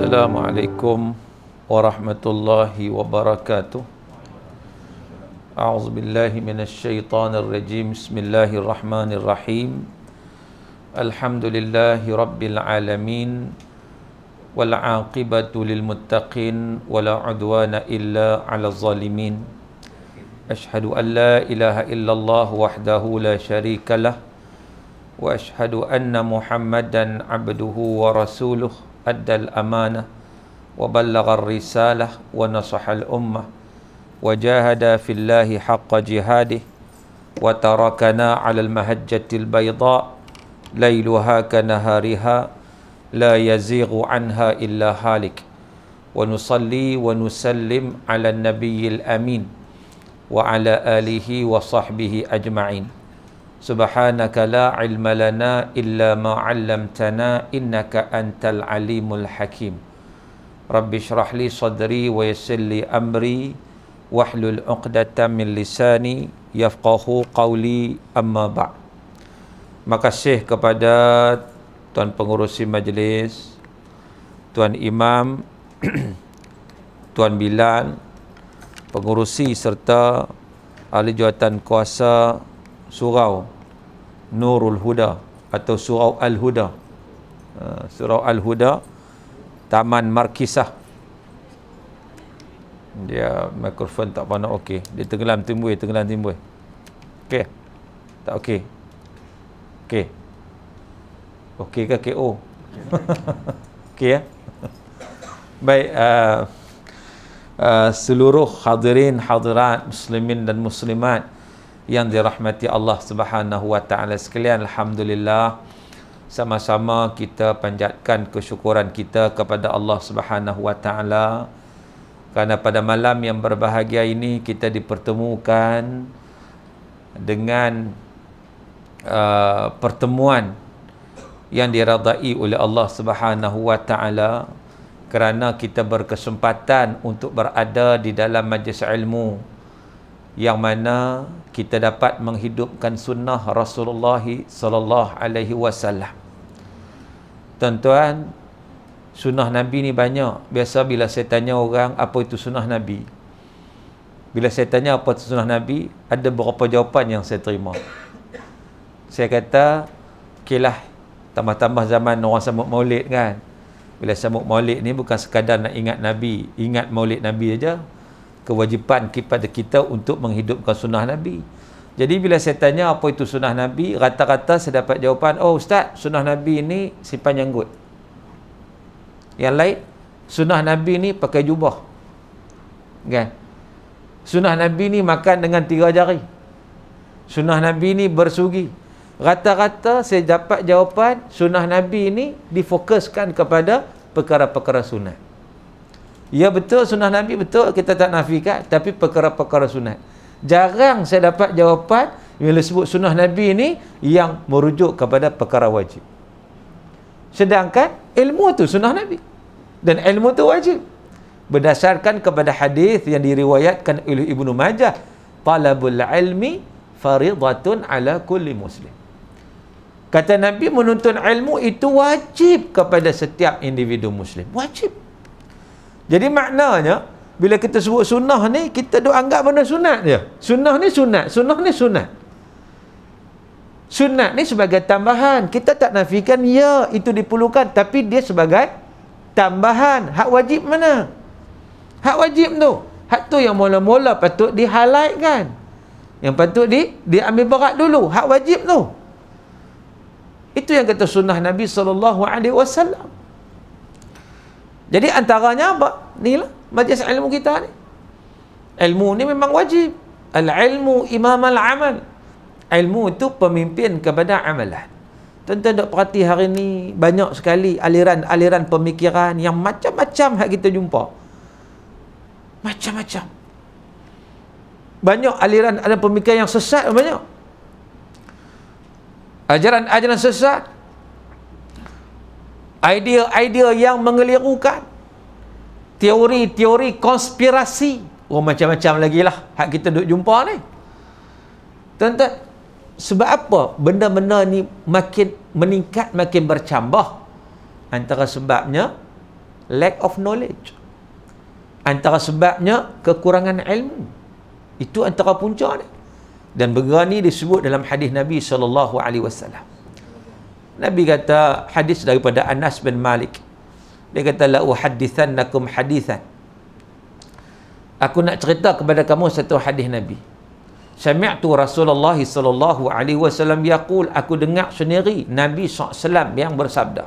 Assalamualaikum warahmatullahi wabarakatuh. A'udzu billahi minasyaitonir rajim. Bismillahirrahmanirrahim. Alhamdulillahi rabbil alamin. Wal 'aqibatu lil muttaqin wala 'udwana illa 'alal zalimin. Asyhadu an la ilaha illallah wahdahu la syarikalah wa asyhadu anna Muhammadan 'abduhu wa rasuluh. Addal amanah wa ballaghar risalah wa nasahal ummah wa jahada fillahi haqqa jihadih wa tarakana 'alal mahajjatil bayda lailuha kanahariha la yazighu anha illa halik wa nusalli wa nusallim 'alan nabiyyil amin wa 'ala alihi wa sahbihi ajma'in. Subhanaka la ilma lana illa ma 'allamtana innaka antal alimul hakim. Rabbi shrah li sadri wa yassir li amri wahlul 'uqdatam min lisani yafqahu qawli, amma ba'd. Makasih kepada Tuan Pengerusi Majlis, Tuan Imam, Tuan Bilal, pengurusi serta ahli jawatan kuasa Surau Nurul Huda atau Surau Al-Huda, Surau Al-Huda, Taman Markisah. Dia mikrofon tak pandang okey. Dia tenggelam timbul. Okey. Tak okey. Okey. Okey ke KO? Okey ya. Baik, seluruh hadirin hadirat muslimin dan muslimat yang dirahmati Allah Subhanahu wa taala sekalian, alhamdulillah, sama-sama kita panjatkan kesyukuran kita kepada Allah Subhanahu wa taala kerana pada malam yang berbahagia ini kita dipertemukan dengan pertemuan yang diradai oleh Allah Subhanahu wa taala, kerana kita berkesempatan untuk berada di dalam majlis ilmu yang mana kita dapat menghidupkan sunnah Rasulullah sallallahu alaihi wasallam. Tuan-tuan, sunnah Nabi ni banyak. Biasa bila saya tanya orang apa itu sunnah Nabi, bila saya tanya apa itu sunnah Nabi, ada beberapa jawapan yang saya terima. Saya kata, okeylah, tambah-tambah zaman orang sambut maulid kan. Bila sambut maulid ni bukan sekadar nak ingat Nabi, ingat maulid Nabi aja. Kewajipan kepada kita untuk menghidupkan sunnah Nabi. Jadi bila saya tanya apa itu sunnah Nabi, rata-rata saya dapat jawapan, oh Ustaz, sunnah Nabi ni simpan janggut. Yang lain, sunnah Nabi ni pakai jubah, kan? Sunnah Nabi ni makan dengan 3 jari. Sunnah Nabi ni bersugi. Rata-rata saya dapat jawapan sunnah Nabi ni difokuskan kepada perkara-perkara sunat. Ya betul, sunnah Nabi betul, kita tak nafikan, tapi perkara-perkara sunat. Jarang saya dapat jawapan bila sebut sunnah Nabi ni yang merujuk kepada perkara wajib. Sedangkan ilmu tu sunnah Nabi dan ilmu tu wajib. Berdasarkan kepada hadis yang diriwayatkan oleh Ibnu Majah, talabul ilmi faridatun ala kulli muslim. Kata Nabi, menuntut ilmu itu wajib kepada setiap individu muslim. Wajib. Jadi maknanya bila kita sebut sunnah ni, kita duk anggap benda sunat je. Sunnah ni sunat, sunnah ni sunat. Sunat ni sebagai tambahan. Kita tak nafikan ya itu diperlukan, tapi dia sebagai tambahan. Hak wajib mana? Hak wajib tu, hak tu yang mula-mula patut di-highlight kan. Yang patut diambil berat dulu, hak wajib tu. Itu yang kata sunnah Nabi sallallahu alaihi wasallam. Jadi antaranya apa? Inilah majlis ilmu kita ni. Ilmu ni memang wajib. Al-ilmu imam al-amal. Ilmu itu pemimpin kepada amalan. Tuan-tuan dok perhati hari ni banyak sekali aliran-aliran pemikiran yang macam-macam hak kita jumpa. Macam-macam. Banyak aliran pemikiran yang sesat, banyak. Ajaran-ajaran sesat. Idea-idea yang mengelirukan, teori-teori konspirasi, macam-macam lagi lah hak kita duk jumpa ni. Tuan-tuan, sebab apa benda-benda ni makin meningkat, makin bercambah? Antara sebabnya lack of knowledge. Antara sebabnya kekurangan ilmu. Itu antara punca dia. Dan berani disebut dalam hadis Nabi SAW. Nabi kata, hadis daripada Anas bin Malik. Dia kata, la uhaddithannakum hadithan. Aku nak cerita kepada kamu satu hadis Nabi. Sami'tu Rasulullah SAW yaqul, aku dengar sendiri Nabi SAW yang bersabda.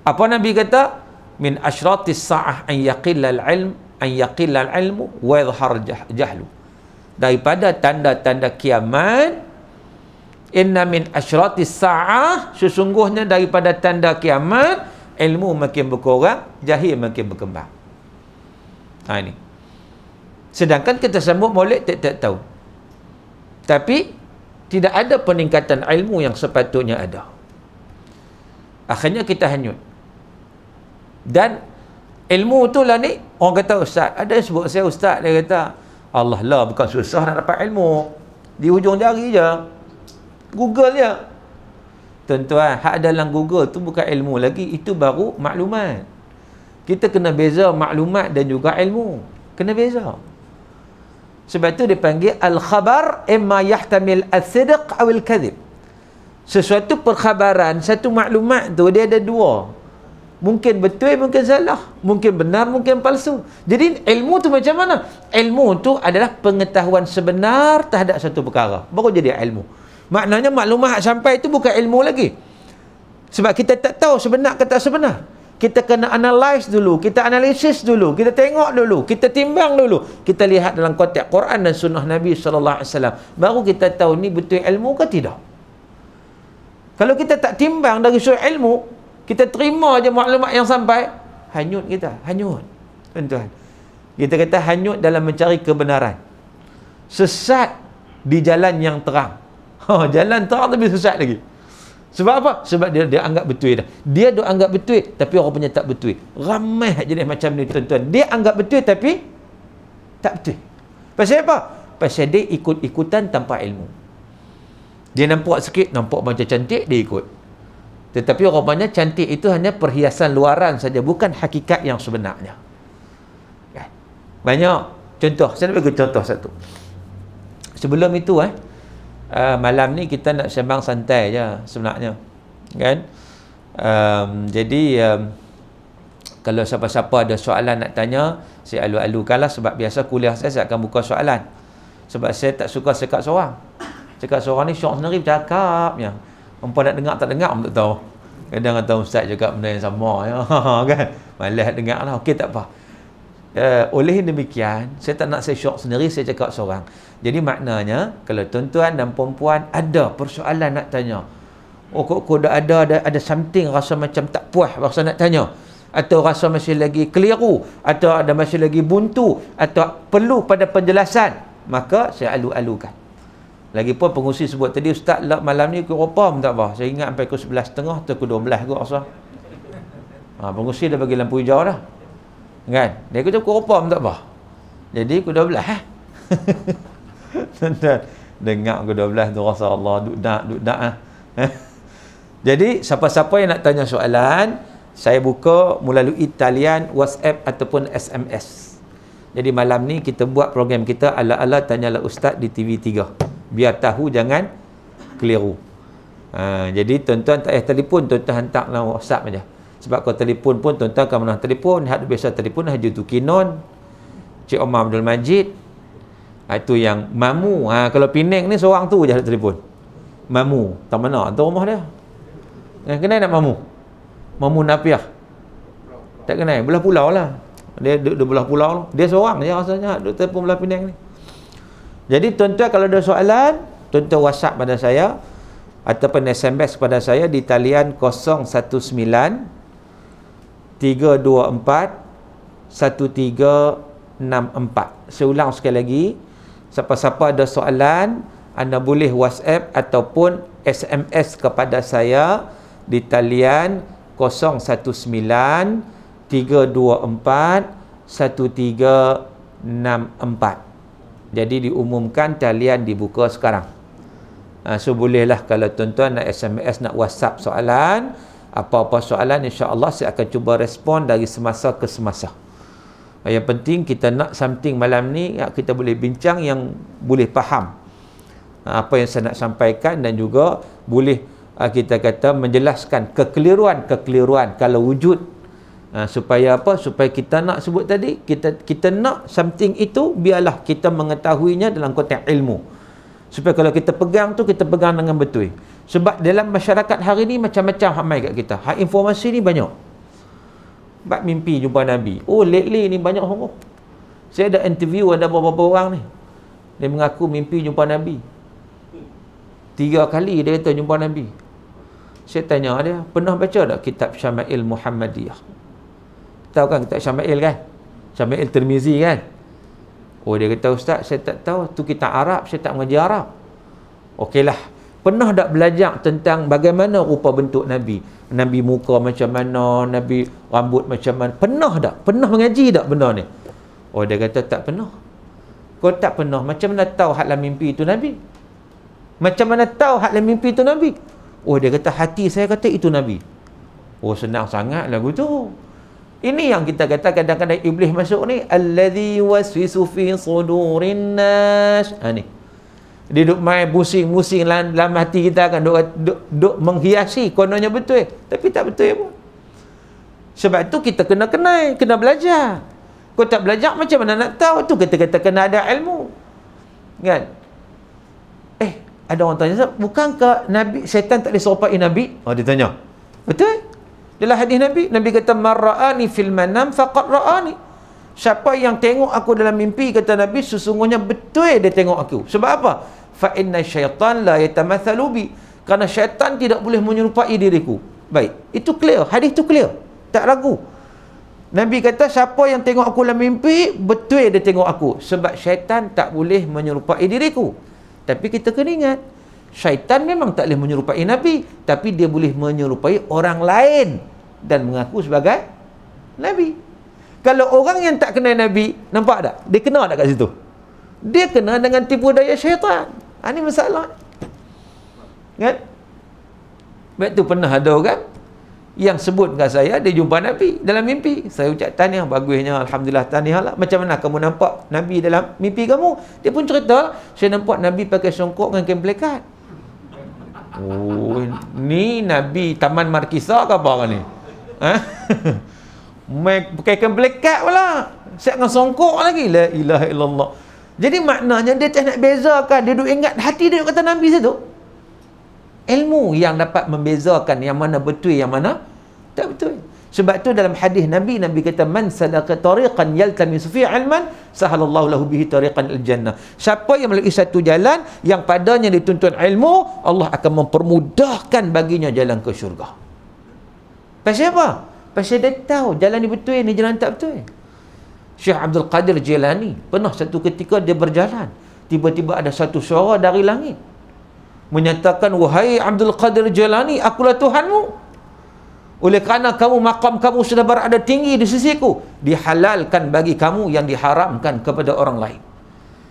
Apa Nabi kata? Min asyratis sa'ah an yaqilla al-ilmu wa yadhhar jahlu. Daripada tanda-tanda kiamat, inna min asyratis sa'ah, sesungguhnya daripada tanda kiamat, ilmu makin berkurang, jahil makin berkembang. Ini. Sedangkan kita sambut Maulid tak tahu. Tapi tidak ada peningkatan ilmu yang sepatutnya ada. Akhirnya kita hanyut. Dan ilmu tu lah ni, orang kata ustaz, ada yang sebut saya ustaz, dia kata, Allah lah, bukan susah nak dapat ilmu. Di hujung jari je. Google je. Tuan-tuan, hak dalam Google tu bukan ilmu lagi, itu baru maklumat. Kita kena beza maklumat dan juga ilmu. Kena beza. Sebab tu dipanggil al-khabar imma yahtamil al-sidq atau al-kadhib. Sesuatu perkhabaran, satu maklumat tu dia ada dua. Mungkin betul, mungkin salah. Mungkin benar, mungkin palsu. Jadi ilmu tu macam mana? Ilmu tu adalah pengetahuan sebenar terhadap satu perkara. Baru jadi ilmu. Maknanya maklumat sampai itu bukan ilmu lagi. Sebab kita tak tahu sebenar ke tak sebenar. Kita kena analyze dulu, kita analisis dulu, kita tengok dulu, kita timbang dulu. Kita lihat dalam konteks Quran dan sunnah Nabi SAW. Baru kita tahu ni betul ilmu ke tidak. Kalau kita tak timbang dari sudut ilmu, kita terima je maklumat yang sampai, hanyut kita, hanyut. Tuan-tuan, kita kata hanyut dalam mencari kebenaran. Sesat di jalan yang terang. Jalan terang tapi sesat lagi. Sebab apa? Sebab dia anggap betul dah. Dia duk anggap betul, tapi orang punya tak betul. Ramai jenis macam ni, tuan-tuan. Dia anggap betul tapi tak betul. Pasal apa? Pasal dia ikut-ikutan tanpa ilmu. Dia nampak sikit, nampak macam cantik, dia ikut. Tetapi rupanya cantik itu hanya perhiasan luaran saja, bukan hakikat yang sebenarnya. Banyak contoh. Saya nak bagi contoh satu. Sebelum itu malam ni kita nak sembang santai je sebenarnya, kan? Jadi kalau siapa-siapa ada soalan nak tanya, saya alu-alukanlah. Sebab biasa kuliah saya akan buka soalan. Sebab saya tak suka cakap seorang. Cakap seorang ni syok sendiri bercakap je. Umpah nak dengar tak dengar pun tak tahu. Kadang kata ustaz cakap benda yang sama ya. Kan? Malas dengar lah. Okey, tak apa. Oleh demikian, saya tak nak saya syok sendiri, saya cakap seorang. Jadi maknanya, kalau tuan-tuan dan perempuan ada persoalan nak tanya, kok dah ada something rasa macam tak puas, rasa nak tanya, atau rasa masih lagi keliru, atau ada masih lagi buntu, atau perlu pada penjelasan, maka saya alu-alukan. Lagipun pengurusi sebut tadi, ustaz lah malam ni pukul berapa pun tak apa. Saya ingat sampai pukul 11.30 atau pukul 12 kot rasa. Pengurusi dah bagi lampu hijau dah. Kan? Dia kata pukul berapa pun tak apa. Jadi pukul 12 Tuan-tuan, dengar pukul 12 tu rasa Allah duk dak Jadi siapa-siapa yang nak tanya soalan, saya buka melalui talian WhatsApp ataupun SMS. Jadi malam ni kita buat program kita ala-ala tanyalah ustaz di TV3. Biar tahu, jangan keliru. Jadi tuan-tuan tak payah telefon, tuan-tuan hantar dalam WhatsApp saja. Sebab kalau telefon pun tuan-tuan akan menang telefon. Hak biasa telefon Haji Tukinon, Cik Omar Abdul Majid. Itu yang Mamu. Kalau Penang ni seorang tu je ada telefon. Mamu. Tak mana? Tu rumah dia. Kenal nak Mamu? Mamu Napiah. Tak kenal. Belah pulau lah. Dia belah pulau. Dia seorang je rasanya duduk telefon belah Penang ni. Jadi tuan-tuan kalau ada soalan, tuan-tuan WhatsApp pada saya ataupun SMS kepada saya di talian 019 324 1364. Saya ulang sekali lagi, siapa-siapa ada soalan, anda boleh WhatsApp ataupun SMS kepada saya di talian 019 324 1364. Jadi diumumkan talian dibuka sekarang. So bolehlah kalau tuan-tuan nak SMS, nak WhatsApp soalan, Apa-apa soalan, insya-Allah saya akan cuba respon dari semasa ke semasa. Yang penting kita nak something malam ni kita boleh bincang yang boleh faham apa yang saya nak sampaikan, dan juga boleh kita kata menjelaskan kekeliruan kalau wujud, supaya apa? Supaya kita nak sebut tadi, kita nak something itu biarlah kita mengetahuinya dalam konteks ilmu, supaya kalau kita pegang tu, kita pegang dengan betul. Sebab dalam masyarakat hari ni macam-macam hamai kat kita. Informasi ni banyak. Bab mimpi jumpa Nabi. Oh, lately ni banyak orang. Saya ada interview ada beberapa orang ni. Dia mengaku mimpi jumpa Nabi. 3 kali dia kata jumpa Nabi. Saya tanya dia, pernah baca tak kitab Syama'il Muhammadiyah? Tahu kan kitab Syama'il kan? Syama'il Tirmizi kan? Oh, dia kata, Ustaz, saya tak tahu. Tu kitab Arab, saya tak mengaji Arab. Okeylah. Pernah tak belajar tentang bagaimana rupa bentuk Nabi? Nabi muka macam mana? Nabi rambut macam mana? Pernah tak? Pernah mengaji tak benda ni? Oh, dia kata tak pernah. Kau tak pernah, macam mana tahu haklah mimpi itu Nabi? Macam mana tahu haklah mimpi itu Nabi? Oh, dia kata hati saya kata itu Nabi. Oh, senang sangat lagu tu. Ini yang kita kata kadang-kadang iblis masuk ni, allazi waswisu fi sudurin nas. Ni. Dia duk main pusing-pusing dalam hati kita kan, duk menghiasi kononnya betul, tapi tak betul pun. Sebab tu kita kena kenal, kena belajar. Kau tak belajar macam mana nak tahu? Tu kata-kata kena ada ilmu. Kan? Ada orang tanya, bukankah Nabi syaitan tak diserupai Nabi? Oh, dia tanya. Betul? Dalam hadis Nabi, Nabi kata marra'ani fil manam faqad ra'ani. Siapa yang tengok aku dalam mimpi, kata Nabi, sesungguhnya betul dia tengok aku. Sebab apa? Fa inna syaitan la yatamathalu bi. Karena syaitan tidak boleh menyerupai diriku. Baik, itu clear, hadis itu clear, tak ragu. Nabi kata siapa yang tengok aku dalam mimpi, betul dia tengok aku. Sebab syaitan tak boleh menyerupai diriku. Tapi kita kena ingat, syaitan memang tak boleh menyerupai Nabi, tapi dia boleh menyerupai orang lain dan mengaku sebagai Nabi. Kalau orang yang tak kenal Nabi, nampak tak? Dia kena tak kat situ? Dia kena dengan tipu daya syaitan. Ini masalah. Kan? Sebab tu pernah ada orang yang sebut dengan saya, dia jumpa Nabi dalam mimpi. Saya ucap tahniah, bagusnya, alhamdulillah, tahniah lah. Macam mana kamu nampak Nabi dalam mimpi kamu? Dia pun cerita, saya nampak Nabi pakai songkok dengan kain pelekat. Oh, ni Nabi Taman Markisa ke apa kan ni? Pakai kain pelekat pula, siap dengan songkok lagi. La ilaha illallah. Jadi maknanya dia tak nak bezakan, dia duk ingat hati dia kata Nabi situ. Ilmu yang dapat membezakan yang mana betul, yang mana tak betul. Sebab tu dalam hadis Nabi kata man salaka tariqan yaltamisu fi ilman sahalallahu lahu bihi tariqan al-jannah. Siapa yang melalui satu jalan yang padanya dituntut ilmu, Allah akan mempermudahkan baginya jalan ke syurga. Pasal apa? Pasal dia tahu jalan ni betul, ni jalan tak betul. Syekh Abdul Qadir Jilani pernah satu ketika dia berjalan, tiba-tiba ada satu suara dari langit menyatakan, wahai Abdul Qadir Jilani, akulah Tuhanmu. Oleh kerana kamu, maqam kamu sudah berada tinggi di sisiku, dihalalkan bagi kamu yang diharamkan kepada orang lain.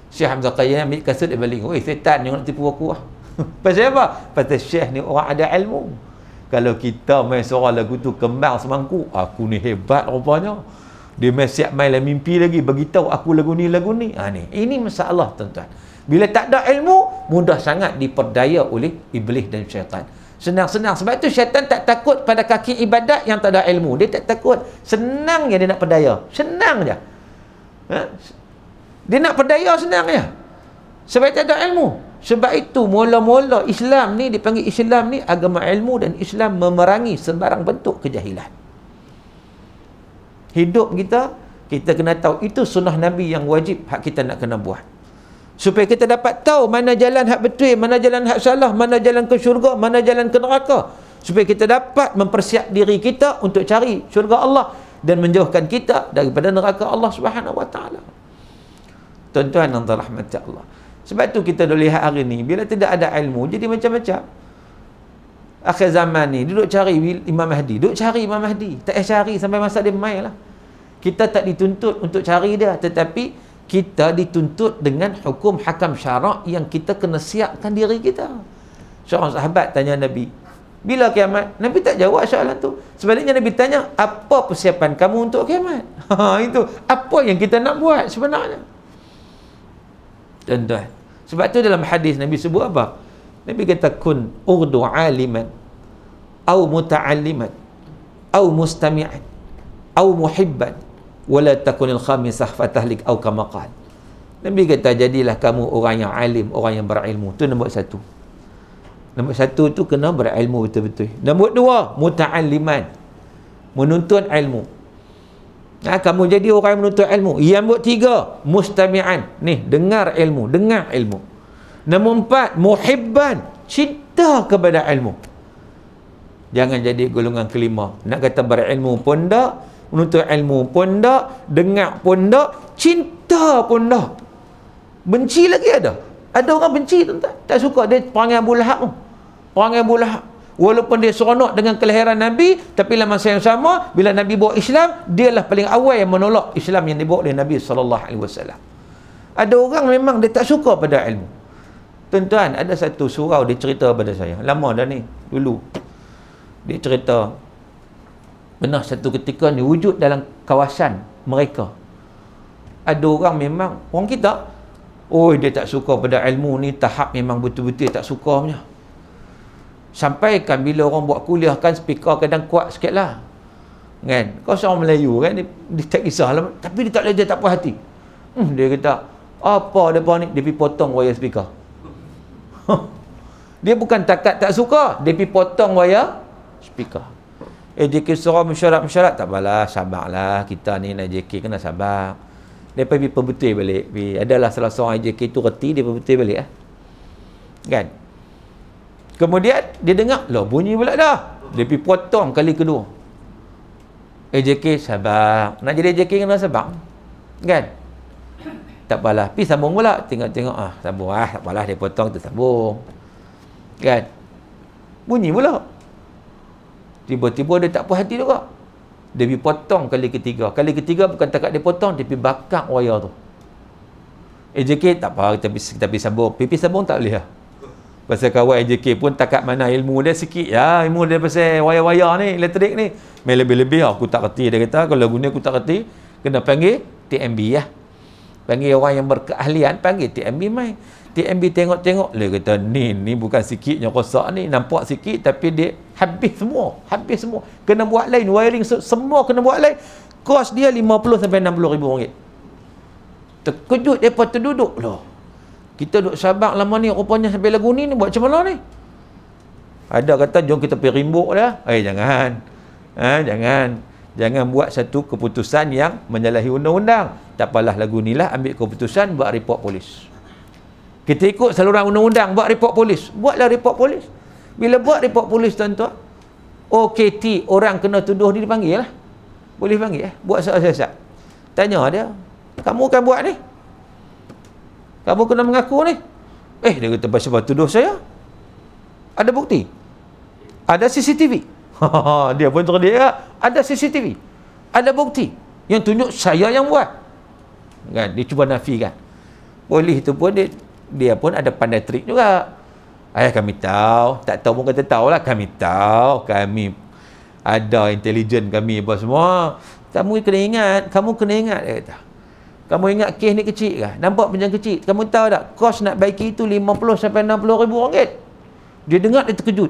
Syekh Abdul Qadir ambil kasut, dia balik, oi setan yang nak tipu aku. Pasal apa? Pasal Syekh ni orang ada ilmu. Kalau kita main suara lagu tu kembang semangkuk, aku ni hebat rupanya. Dia main siap main dalam mimpi lagi, beritahu aku lagu ni. Ini masalah tuan-tuan. Bila tak ada ilmu, mudah sangat diperdaya oleh iblis dan syaitan. Senang-senang. Sebab tu syaitan tak takut pada kaki ibadat yang tak ada ilmu. Dia tak takut. Senang je dia nak perdaya. Senang je. Dia nak perdaya senang je. Sebab tak ada ilmu. Sebab itu mula-mula Islam ni, dipanggil Islam ni agama ilmu, dan Islam memerangi sebarang bentuk kejahilan. Hidup kita kena tahu itu sunnah Nabi yang wajib hak kita nak kena buat. Supaya kita dapat tahu mana jalan hak betul, mana jalan hak salah, mana jalan ke syurga, mana jalan ke neraka. Supaya kita dapat mempersiap diri kita untuk cari syurga Allah dan menjauhkan kita daripada neraka Allah Subhanahu Wa Taala. Tuan-tuan yang dirahmati Allah. Sebab tu kita dah lihat hari ni, bila tidak ada ilmu, jadi macam-macam. Akhir zaman ni, duduk cari Imam Mahdi. Duduk cari Imam Mahdi. Tak payah cari sampai masa dia main lah. Kita tak dituntut untuk cari dia, tetapi kita dituntut dengan hukum hakam syarak yang kita kena siapkan diri kita. Seorang sahabat tanya Nabi, Bila kiamat? Nabi tak jawab soalan tu. Sebaliknya Nabi tanya, apa persiapan kamu untuk kiamat? Itu apa yang kita nak buat sebenarnya. Tuan-tuan, sebab tu dalam hadis Nabi sebut apa? Nabi kata, kun urdu aliman au muta'alliman au mustami'an au muhibban wala takunil khamisah fatahlik au kama qala. Nabi kata, jadilah kamu orang yang alim, orang yang berilmu. Tu nombor satu. Nombor satu tu kena berilmu betul-betul. Nombor dua, muta'alliman, menuntut ilmu. Kamu jadi orang yang menuntut ilmu. Yang nombor tiga, mustami'an, ni dengar ilmu, dengar ilmu. Nombor empat, muhibban, cinta kepada ilmu. Jangan jadi golongan kelima. Nak kata berilmu pun tak, menuntut ilmu pun tak, dengar pun tak, cinta pun tak. Benci lagi ada. Ada orang benci, tuan-tuan. Tak suka. Dia perangai Abu Lahab. Perangai Abu Lahab. Walaupun dia seronok dengan kelahiran Nabi, tapi dalam masa yang sama, bila Nabi bawa Islam, dialah paling awal yang menolak Islam yang dibawa oleh Nabi SAW. Ada orang memang dia tak suka pada ilmu. Tuan-tuan, ada satu surau dia cerita pada saya. Lama dah ni, dulu. Dia cerita, pernah satu ketika ni wujud dalam kawasan mereka. Ada orang memang, orang kita, dia tak suka pada ilmu ni, tahap memang betul-betul tak suka punya. Sampaikan bila orang buat kuliah kan, speaker kadang kuat sikit lah kan. Kau seorang Melayu kan, dia tak kisahlah, tapi dia tak boleh, dia tak puas hati. Dia kata, apa mereka ni? Dia pergi potong wayar speaker. Dia bukan takat tak suka, dia pergi potong wayar speaker. JK suruh mesyuarat, tak apalah, sabarlah, kita ni nak JK kena sabar. Dia pergi perbetul balik. Adalah salah seorang JK tu reti, dia perbetul balik kan. Kemudian dia dengar, bunyi pula dah. Dia pergi potong kali kedua. JK sabar. Nak jadi JK kena sabar kan. Tak apalah, pergi sambung pula. Tengok-tengok, sambung tak apalah, dia potong tu sambung kan. Bunyi pula. Tiba-tiba dia tak puas hati juga. Dia pergi potong kali ketiga. Kali ketiga bukan takat dia potong, dia pergi bakar wayar tu. JK tak apa, kita pergi sambung. Pergi sambung tak boleh lah. Pasal kawan JK pun takat mana ilmu dia sikit ya. Ilmu dia pasal wayar-wayar ni, elektrik ni. Lebih-lebih aku tak kerti. Dia kata, kalau guna aku tak kerti, kena panggil TMB lah. Panggil orang yang berkeahlian, panggil TMB mai. TMB tengok-tengok, dia kata, ni bukan sikitnya rosak ni. Nampak sikit, tapi dia habis semua. Kena buat lain, wiring semua kena buat lain. Kos dia 50 sampai 60 ribu ringgit. Terkejut, mereka terduduk loh. Kita duduk Sabak lama ni, rupanya sampai lagu ni buat macam mana ni? Ada kata, jom kita pergi rimbuk dah. Jangan. Jangan buat satu keputusan yang menyalahi undang-undang. Tak apalah, lagu ni lah, ambil keputusan, buat report polis. Kita ikut saluran undang-undang, buat report polis. Buatlah report polis. Bila buat report polis, tuan-tuan, OKT, orang kena tuduh ni dipanggil lah. Boleh panggil buat siasat. Tanya dia, kamu kan buat ni? Kamu kena mengaku ni? Dia kata, pasal tuduh saya? Ada bukti? Ada CCTV? Dia pun terdiam. Ada CCTV? Ada bukti? Yang tunjuk saya yang buat? Kan? Dia cuba nafikan. Polis tu pun dia pun ada pandai trik juga. Kami tahu. Tak tahu pun kata tahu lah. Kami tahu. Kami ada intelijen kami apa semua. Kamu kena ingat, dia kata. Kamu ingat kes ni kecil ke? Nampak macam kecil. Kamu tahu tak? Kos nak baiki itu 50 sampai 60 ribu ringgit. Dia dengar, dia terkejut.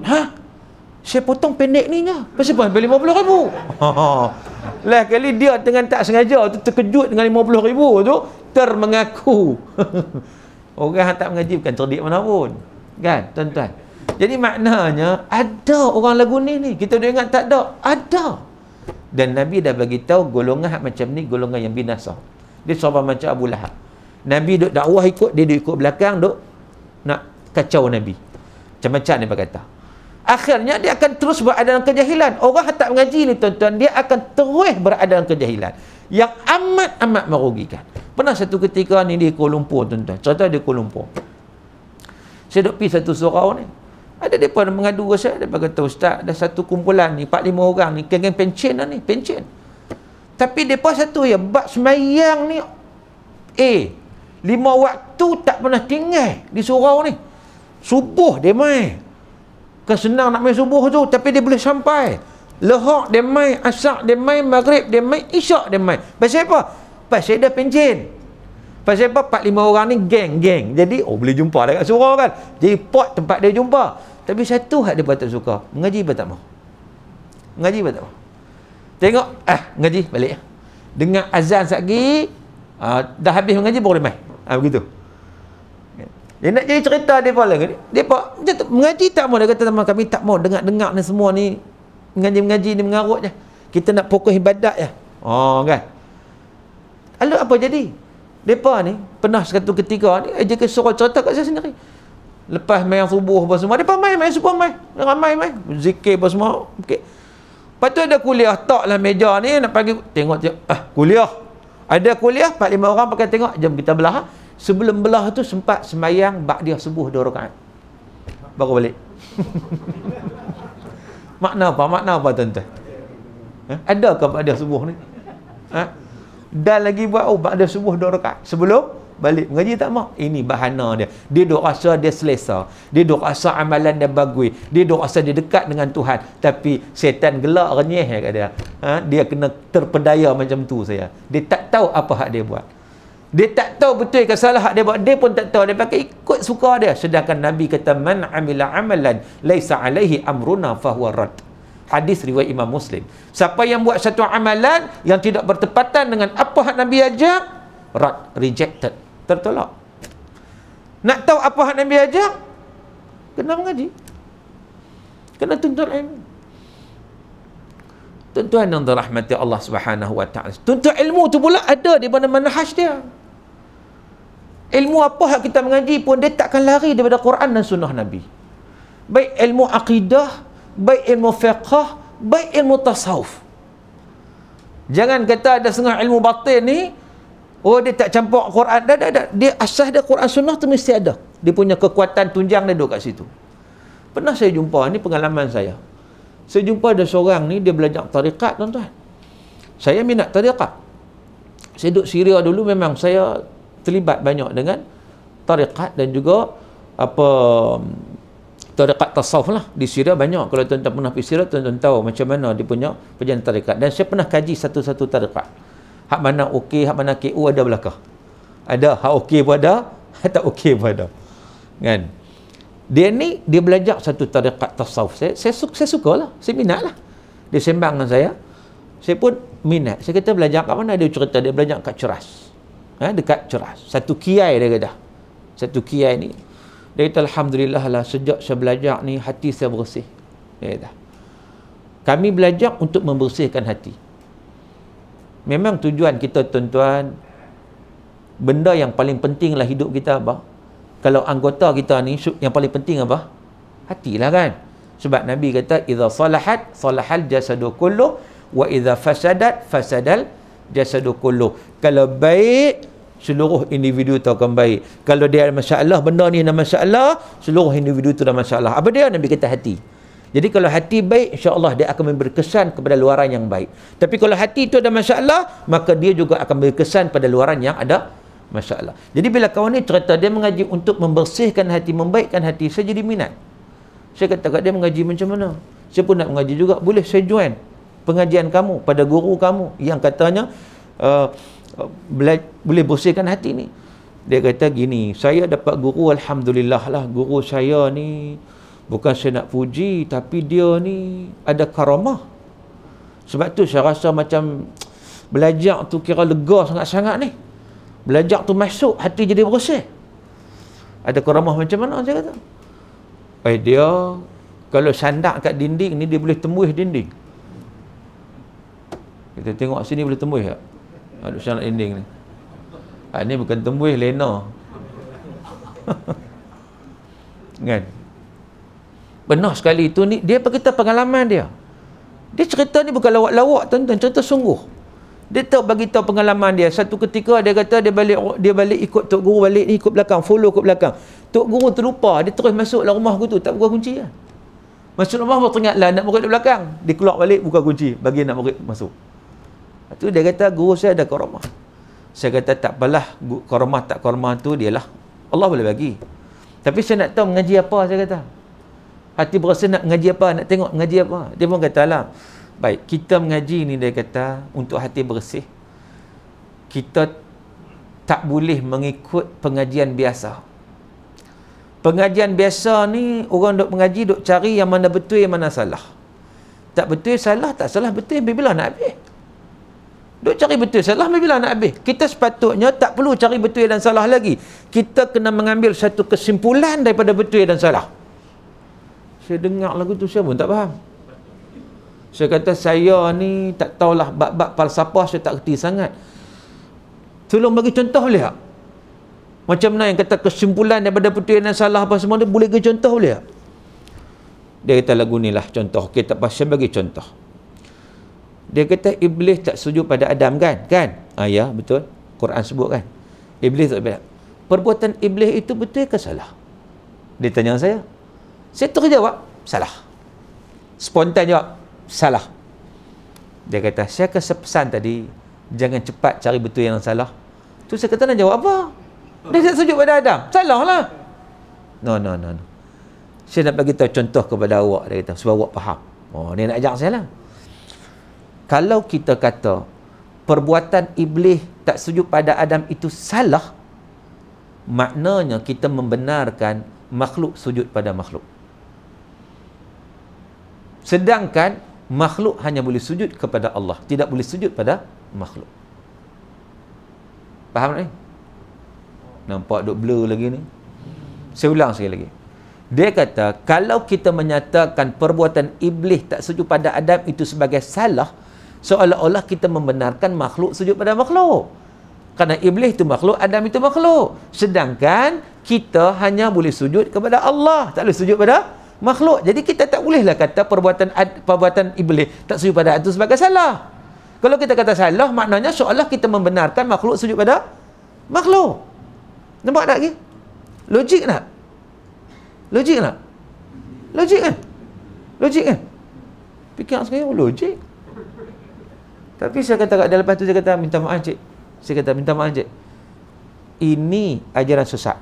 Saya potong pendek ni nya. Pasal apa? 50 ribu. Lah kali dia dengan tak sengaja tu terkejut dengan 50 ribu tu, termengaku. Orang tak mengaji bukan cerdik mana pun. Kan, tuan-tuan? Jadi maknanya, ada orang lagu ni. Kita dah ingat tak ada? Ada. Dan Nabi dah bagi tahu golongan macam ni, golongan yang binasa. Dia sama macam Abu Lahab. Nabi duk dakwah ikut, dia duk ikut belakang, duk nak kacau Nabi. Macam-macam dia berkata. Akhirnya dia akan terus berada dalam kejahilan. Orang tak mengaji ni, tuan-tuan, dia akan terus berada dalam kejahilan yang amat-amat merugikan. Pernah satu ketika ni di Kuala Lumpur, tuan-tuan. Cerita di Kuala Lumpur. Saya duk pergi satu surau ni. Ada mereka mengadu ke saya. Mereka kata, Ustaz, ada satu kumpulan ni, 4-5 orang ni, geng-geng pencen lah ni, pencen. Tapi mereka satu ya, bab semayang ni, 5 waktu tak pernah tinggal di surau ni. Subuh dia main. Kan senang nak main subuh tu, tapi dia boleh sampai. Lohak dia main, asar dia main, maghrib dia main, isyak dia main. Pasal apa? Pasal dia pencen. Pasal apa? 4-5 orang ni geng-geng. Jadi, boleh jumpa dekat surau kan. Jadi, pot tempat dia jumpa. Tapi satu hak dia tak suka. Mengaji pun tak mau. Mengaji pun tak mau. Tengok, mengaji balik. Dengar azan sekali, dah habis mengaji baru dia main. Begitu. Dia nak jadi cerita dia pula. Dia mengaji tak mau. Dia kata, teman kami tak mau dengar-dengar ni semua ni. Mengaji-mengaji ni mengarut je. Kita nak fokus ibadat je. Kan. Lalu apa jadi? Mereka ni pernah satu ketika ni dia suruh cerita kat saya sendiri. Lepas main subuh apa semua, mereka main subuh main. Ramai main. Zikir apa semua. Okay. Lepas tu ada kuliah. Taklah meja ni nak pagi. Tengok. Kuliah. Ada kuliah. 4-5 orang pakai tengok. Jom kita belah. Sebelum belah tu sempat sembahyang ba'diyah subuh 2 rakaat. Baru balik. Makna apa tuan-tuan? Adakah ba'diyah subuh ni? Dan lagi buat ba'diyah subuh 2 rakaat sebelum balik mengaji tak mau. Ini bahana dia. Dia duk rasa dia selesa. Dia duk rasa amalan dia bagus. Dia duk rasa dia dekat dengan Tuhan. Tapi setan gelak renyeh kat dia. Dia kena terpedaya macam tu saya. Dia tak tahu apa hak dia buat. Dia tak tahu betul ke salah hak dia buat. Dia pun tak tahu. Dia pakai ikut suka dia. Sedangkan Nabi kata, man amila amalan laisa alaihi amruna fahuwa rad. Hadis riwayat Imam Muslim. Siapa yang buat satu amalan yang tidak bertepatan dengan apa hak Nabi ajak, rad, rejected, tertolak. Nak tahu apa hak Nabi ajak? Kena mengaji. Kena tuntut ilmu. Tuan-tuan yang dirahmati Allah Subhanahu wa taala. Tuntut ilmu tu pula ada di mana manhaj dia. Ilmu apa yang kita mengaji pun dia takkan lari daripada Quran dan sunnah Nabi. Baik ilmu akidah, baik ilmu fiqh, baik ilmu tasawuf. Jangan kata ada setengah ilmu batin ni, dia tak campur Quran. Dia asas dia Quran sunnah tu mesti ada. Dia punya kekuatan tunjang dia duduk kat situ. Pernah saya jumpa, ni pengalaman saya. Saya jumpa ada seorang ni, dia belajar tarikat, tuan-tuan. Saya minat tarikat. Saya duduk Syria dulu, memang saya terlibat banyak dengan tarikat dan juga tarikat tasawuf lah. Di Syria banyak. Kalau tuan-tuan pernah pergi Syria, tuan-tuan tahu macam mana dia punya perjalanan tarikat. Dan saya pernah kaji satu-satu tarikat. Hak mana okey, hak mana KO ada belakang. Ada, hak okey pun ada, hak tak okey pun ada. Kan? Dia ni, dia belajar satu tarikat tasawuf. Saya suka lah. Saya minat lah. Dia sembang dengan saya. Saya pun minat. Saya kata belajar kat mana? Dia cerita, dia belajar kat Ceras. Dekat Ceras. Satu kiai dia kata. Satu kiai ni. Dia kata, alhamdulillah lah, sejak saya belajar ni, hati saya bersih. Dia kata. Kami belajar untuk membersihkan hati. Memang tujuan kita, tuan-tuan, benda yang paling penting lah hidup kita apa? Kalau anggota kita ni, yang paling penting apa? Hatilah kan? Sebab Nabi kata, idza salahat, salahal jasadu kullu, wa idza fasadat, fasadal jasadu kullu. Kalau baik, seluruh individu tu akan baik. Kalau dia ada masalah, benda ni ada masalah, seluruh individu tu ada masalah. Apa dia? Nabi kata hati. Jadi kalau hati baik, insya-Allah dia akan memberi kesan kepada luaran yang baik. Tapi kalau hati itu ada masalah, maka dia juga akan memberi kesan pada luaran yang ada masalah. Jadi bila kawan ni cerita dia mengaji untuk membersihkan hati, membaikkan hati, saya jadi minat. Saya kata kat dia, mengaji macam mana? Saya pun nak mengaji juga. Boleh saya join pengajian kamu pada guru kamu yang katanya boleh bersihkan hati ni. Dia kata gini, saya dapat guru, alhamdulillah lah, guru saya ni bukan saya nak puji, tapi dia ni ada karamah. Sebab tu saya rasa macam belajar tu kira lega sangat-sangat ni. Belajar tu masuk, hati jadi bersih. Ada karamah macam mana? Saya kata, dia kalau sandak kat dinding ni, dia boleh tembus dinding. Kita tengok sini boleh tembus tak? Ada sandak dinding ni. Ni bukan tembus, lena. Kan? Benar sekali itu ni. Dia berkata pengalaman dia. Dia cerita ni bukan lawak-lawak, tuan-tuan. Cerita sungguh. Dia tahu bagi tahu pengalaman dia. Satu ketika dia kata dia balik ikut tok guru, balik ni ikut belakang, follow ikut belakang. Tok guru terlupa, dia terus masuk dalam rumah tu, tak buka kunci lah. Masuk rumah baru teringatlah nak murid di belakang. Dia keluar balik buka kunci bagi nak murid masuk. Itu dia kata guru saya ada karamah. Saya kata tak apalah, karamah tak karamah tu dialah Allah boleh bagi. Tapi saya nak tahu mengaji apa, saya kata. Hati berasa nak mengaji apa, nak tengok mengaji apa. Dia pun kata lah, baik, kita mengaji ni, dia kata, untuk hati bersih. Kita tak boleh mengikut pengajian biasa. Pengajian biasa ni, orang duk mengaji, duk cari yang mana betul, yang mana salah. Tak betul, salah, tak salah, betul, bila nak habis. Duk cari betul, salah, bila nak habis. Kita sepatutnya tak perlu cari betul dan salah lagi. Kita kena mengambil satu kesimpulan daripada betul dan salah. Saya dengar lagu tu, saya pun tak faham. Saya kata, saya ni tak tahulah bab-bab falsafah, saya tak kerti sangat. Tolong bagi contoh boleh tak? Macam mana yang kata kesimpulan daripada betul dan salah apa semua, dia boleh bagi contoh boleh tak? Dia kata lagu ni lah contoh. Okay, tak apa, saya bagi contoh. Dia kata iblis tak sujud pada Adam kan? Ya, betul. Quran sebut kan? Iblis tak betul. Perbuatan iblis itu betul ke salah? Dia tanya saya. Saya terus jawab, salah. Spontan jawab, salah. Dia kata, saya kasih pesan tadi, jangan cepat cari betul yang salah. Tu saya kata, nak jawab apa? Dia tak sujud pada Adam. Salah lah. No. Saya nak bagi tahu contoh kepada awak, dia kata, supaya awak faham. Oh, dia nak ajak saya lah. Kalau kita kata perbuatan iblis tak sujud pada Adam itu salah, maknanya kita membenarkan makhluk sujud pada makhluk. Sedangkan makhluk hanya boleh sujud kepada Allah, tidak boleh sujud pada makhluk. Faham ni? Nampak duk blur lagi ni. Saya ulang sekali lagi. Dia kata, kalau kita menyatakan perbuatan iblis tak sujud pada Adam itu sebagai salah, seolah-olah kita membenarkan makhluk sujud pada makhluk. Kerana iblis itu makhluk, Adam itu makhluk. Sedangkan kita hanya boleh sujud kepada Allah, tak boleh sujud pada makhluk. Jadi kita tak bolehlah kata perbuatan iblis tak sujud pada Adam itu sebagai salah. Kalau kita kata salah, maknanya seolah kita membenarkan makhluk sujud pada makhluk. Nampak tak lagi? Logik tak? Logik tak? Logik kan? Logik kan? Fikir sekali, logik. Tapi saya kata, dah lepas tu saya kata, minta maaf cik. Saya kata, minta maaf cik. Ini ajaran sesat.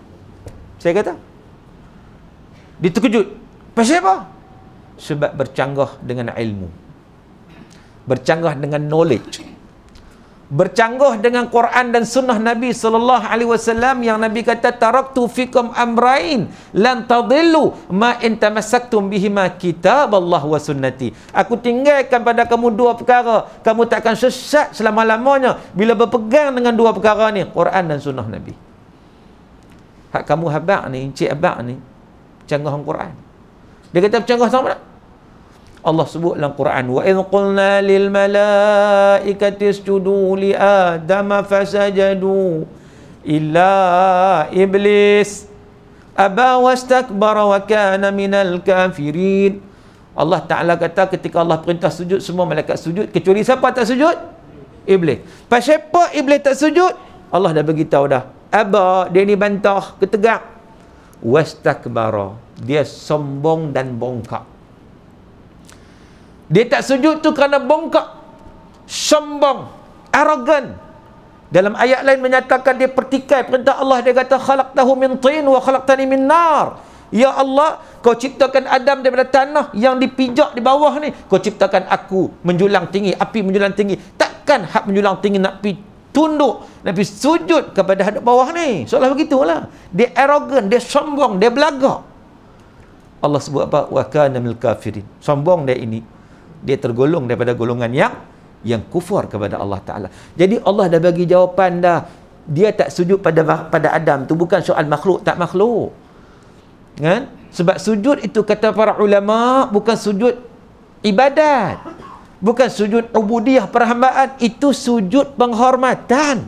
Saya kata. Dia terkejut. Pasal apa? Sebab bercanggah dengan ilmu. Bercanggah dengan knowledge. Bercanggah dengan Quran dan sunnah Nabi sallallahu alaihi wasallam yang Nabi kata, taraktu fikum amrain lan tadillu ma in tamassaktum bihima kitaballah wa sunnati. Aku tinggalkan pada kamu dua perkara, kamu takkan sesat selama-lamanya bila berpegang dengan dua perkara ni, Quran dan sunnah Nabi. Hak kamu habaq ni, cik habaq ni, canggah dengan Quran. Dia kata bercanggah sama tak? Allah sebut dalam Quran, wa idh qulna lil malaikati isjudu li adama fasajadu illa iblis aba wastakbara wa kana minal kafirin. Allah Ta'ala kata ketika Allah perintah sujud, semua malaikat sujud, kecuali siapa tak sujud? Iblis. Pasal apa iblis tak sujud? Allah dah beritahu dah. Aba, dia ni bantah, ketegak. Wastakbara, dia sombong dan bongkak. Dia tak sujud tu kerana bongkak, sombong, arogan. Dalam ayat lain menyatakan dia pertikai perintah Allah. Dia kata, khalaqtahu min tin wa khalaqtani min nar. Ya Allah, kau ciptakan Adam daripada tanah yang dipijak di bawah ni, kau ciptakan aku menjulang tinggi, api menjulang tinggi. Takkan hak menjulang tinggi nak pergi tunduk, nak pergi sujud kepada hadap bawah ni? Soalah begitulah. Dia arogan, dia sombong, dia belagak. Allah sebut apa? Wa kana minal kafirin. Sombong dia ini, dia tergolong daripada golongan yang kufur kepada Allah Ta'ala. Jadi Allah dah bagi jawapan dah. Dia tak sujud pada Adam tu bukan soal makhluk tak makhluk. Kan? Sebab sujud itu kata para ulama bukan sujud ibadat. Bukan sujud ubudiyah perhambaan, itu sujud penghormatan.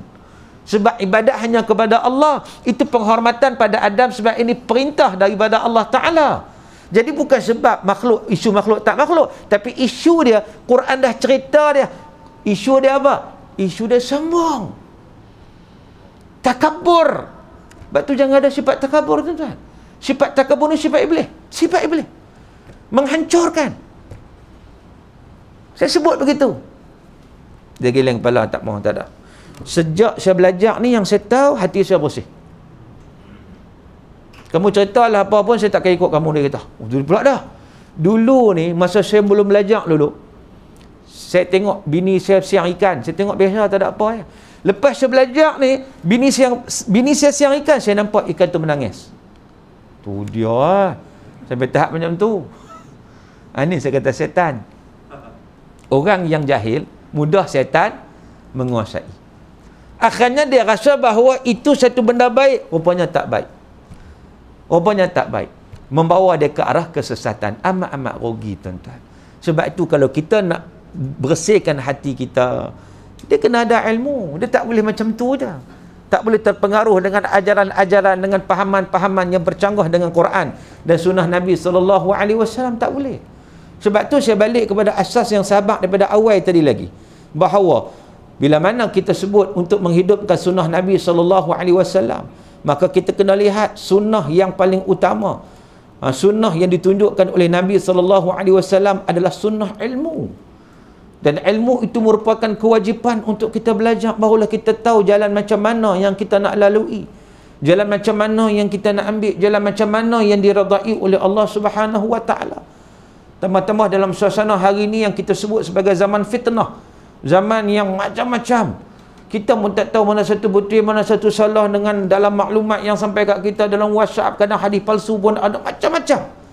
Sebab ibadat hanya kepada Allah. Itu penghormatan pada Adam sebab ini perintah daripada Allah Ta'ala. Jadi bukan sebab makhluk, isu makhluk tak makhluk, tapi isu dia, Quran dah cerita dia. Isu dia apa? Isu dia sombong, takabur. Sebab tu jangan ada sifat takabur, tuan-tuan. Sifat takabur ni sifat iblis. Sifat iblis menghancurkan. Saya sebut begitu. Dia geleng kepala, tak mau, tak ada. Sejak saya belajar ni, yang saya tahu hati saya bersih. Kamu ceritalah apa pun, saya tak akan ikut kamu, dia kata. Oh, tu pula dah. Dulu ni, masa saya belum belajar dulu, saya tengok bini saya siang ikan. Saya tengok biasa, tak ada apa ya. Lepas saya belajar ni, bini saya siang ikan, saya nampak ikan tu menangis. Tu dia lah. Sampai tahap macam tu. Ini saya kata setan. Orang yang jahil, mudah setan menguasai. Akhirnya dia rasa bahawa itu satu benda baik. Rupanya tak baik. Rupanya tak baik. Membawa dia ke arah kesesatan. Amat-amat rugi, tuan-tuan. Sebab itu kalau kita nak bersihkan hati kita, dia kena ada ilmu. Dia tak boleh macam tu je. Tak boleh terpengaruh dengan ajaran-ajaran, dengan pahaman-pahaman yang bercanggah dengan Quran dan sunnah Nabi SAW. Tak boleh. Sebab tu saya balik kepada asas yang sahabat daripada awal tadi lagi. Bahawa bila mana kita sebut untuk menghidupkan sunnah Nabi SAW, maka kita kena lihat sunnah yang paling utama. Sunnah yang ditunjukkan oleh Nabi SAW adalah sunnah ilmu. Dan ilmu itu merupakan kewajipan untuk kita belajar, barulah kita tahu jalan macam mana yang kita nak lalui, jalan macam mana yang kita nak ambil, jalan macam mana yang diredai oleh Allah Subhanahu wa taala. Tambah-tambah dalam suasana hari ini yang kita sebut sebagai zaman fitnah, zaman yang macam-macam. Kita pun tak tahu mana satu betul, mana satu salah, dengan dalam maklumat yang sampai kat kita dalam WhatsApp, kadang hadis palsu pun ada, macam-macam.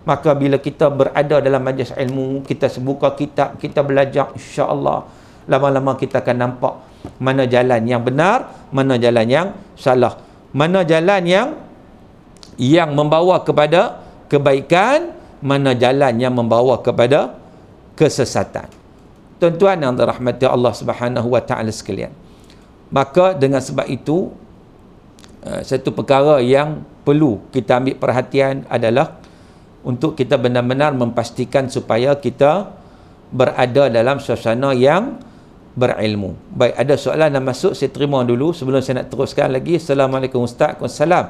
Maka bila kita berada dalam majlis ilmu, kita buka kitab, kita belajar, insya-Allah lama-lama kita akan nampak mana jalan yang benar, mana jalan yang salah, mana jalan yang membawa kepada kebaikan, mana jalan yang membawa kepada kesesatan. Tuan-tuan yang dirahmati Allah Subhanahu wa taala sekalian. Maka dengan sebab itu, satu perkara yang perlu kita ambil perhatian adalah untuk kita benar-benar memastikan supaya kita berada dalam suasana yang berilmu. Baik, ada soalan yang masuk, saya terima dulu sebelum saya nak teruskan lagi. Assalamualaikum Ustaz. Waalaikumsalam.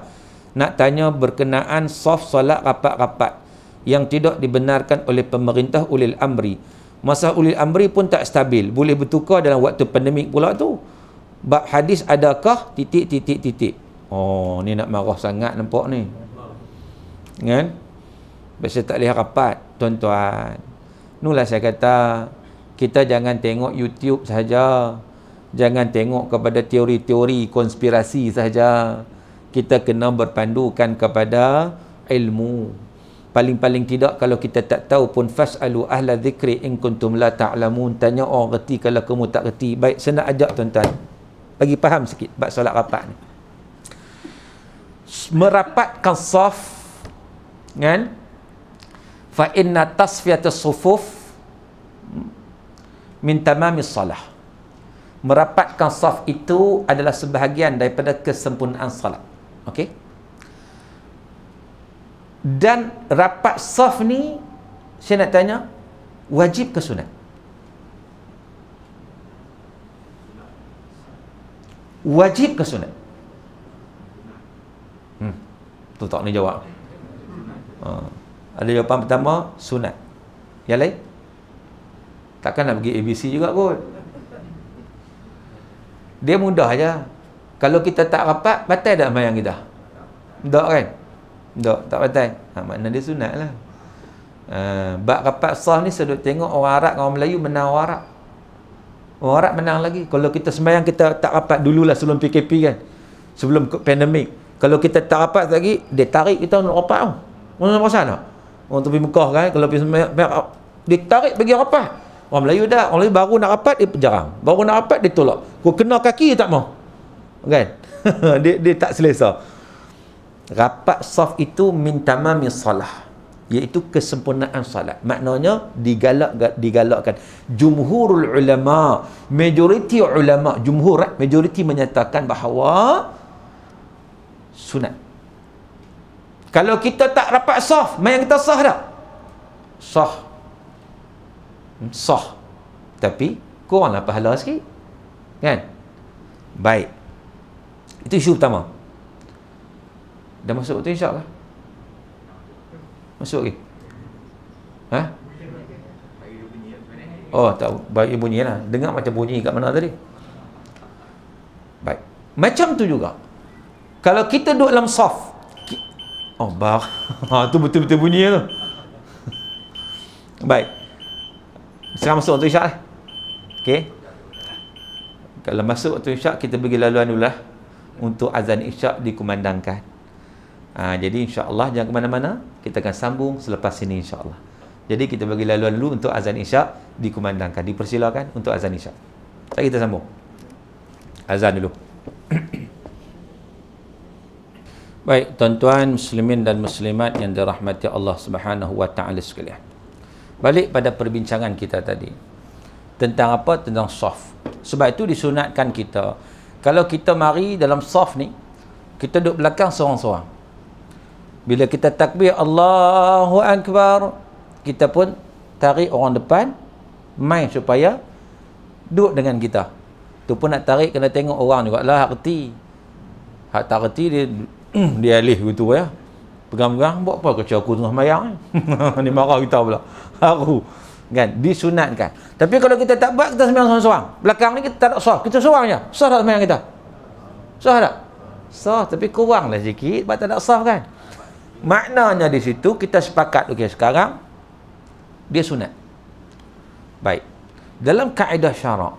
Nak tanya berkenaan saf solat rapat-rapat yang tidak dibenarkan oleh pemerintah ulil amri. Masa ulil amri pun tak stabil, boleh bertukar dalam waktu pandemik pula tu. Bab hadis adakah titik. Oh, ni nak marah sangat nampak ni. Kan? Biasa tak boleh rapat, tuan-tuan. Itulah saya kata, kita jangan tengok YouTube sahaja. Jangan tengok kepada teori-teori konspirasi sahaja. Kita kena berpandukan kepada ilmu. Paling-paling tidak kalau kita tak tahu pun, fas'alu ahla dzikri in kuntum la ta'lamun. Tanya orang reti kalau kamu tak reti. Baik, saya nak ajak tuan-tuan bagi faham sikit bab solat rapat ni. Merapatkan saf, kan? Fa inna tasfiyatus sufuf min tamamis salah. Merapatkan saf itu adalah sebahagian daripada kesempurnaan salat. Okey? Dan rapat saf ni, saya nak tanya, wajib ke sunat? Wajib ke sunat? Tu tak ni jawab. Ada jawapan pertama, sunat. Yang lain? Takkan nak pergi ABC juga kot. Dia mudah aja. Kalau kita tak rapat, batal tak sembahyang kita? Tak kan? Tak batal. Makna dia sunat lah. Bab rapat sah ni, saya duk tengok orang Arab dengan orang Melayu menang orang Arab. Orang Arab menang lagi. Kalau kita sembahyang, kita tak rapat dululah sebelum PKP kan. Sebelum pandemik. Kalau kita tak rapat lagi, dia tarik kita nak rapat tau. Mana pasal tak? Orang tepi Mekah kan, kalau pergi sembahyang, dia tarik bagi rapat. Orang Melayu dah, orang Melayu baru nak rapat, dia jarang. Baru nak rapat, dia tolak. Kau kena kaki, dia tak mau. Kan? dia tak selesa. Rapat saf itu min tamamis salah, iaitu kesempurnaan salat. Maknanya digalakkan. Jumhurul ulama, majoriti ulama, majoriti menyatakan bahawa sunat. Kalau kita tak rapat saf, mayang kita sah tak? Sah. Tapi kuranglah pahala sikit. Kan? Baik. Itu isu pertama. Dah masuk betul insya-Allah? Masuk lagi? Ha? Oh, tak bagi bunyi lah. Dengar macam bunyi kat mana tadi? Baik. Macam tu juga. Kalau kita duduk dalam saf, oh, tu betul-betul bunyi tu. Baik. Sekarang masuk waktu isyak lah. Okey. Kalau masuk waktu isyak, kita bagi laluan dulu lah untuk azan isyak dikumandangkan. Jadi insya-Allah jangan ke mana-mana, kita akan sambung selepas ini insya-Allah. Jadi kita bagi laluan dulu untuk azan isyak dikumandangkan. Dipersilakan untuk azan isyak. Sekarang kita sambung. Azan dulu. Baik, tuan-tuan muslimin dan muslimat yang dirahmati Allah Subhanahu wa taala sekalian. Balik pada perbincangan kita tadi. Tentang apa? Tentang saf. Sebab itu disunatkan kita, kalau kita mari dalam saf ni, kita duduk belakang seorang-seorang. Bila kita takbir Allahu Akbar, kita pun tarik orang depan mai supaya duduk dengan kita. Tu pun nak tarik kena tengok orang juga lah, hak reti. Hak tak reti dia alih gitu ya. Pegang-pegang, buat apa kecil aku tengah mayang. Ni marah kita pula. Aku kan disunatkan. Tapi kalau kita tak buat, kita sembahyang seorang-seorang. Belakang ni kita tak ada sah, kita seorang je. Sah tak sembahyang kita? Sah tak? Sah, tapi kuranglah sikit sebab tak ada sah kan. Maknanya di situ kita sepakat, okey, sekarang dia sunat. Baik. Dalam kaedah syarak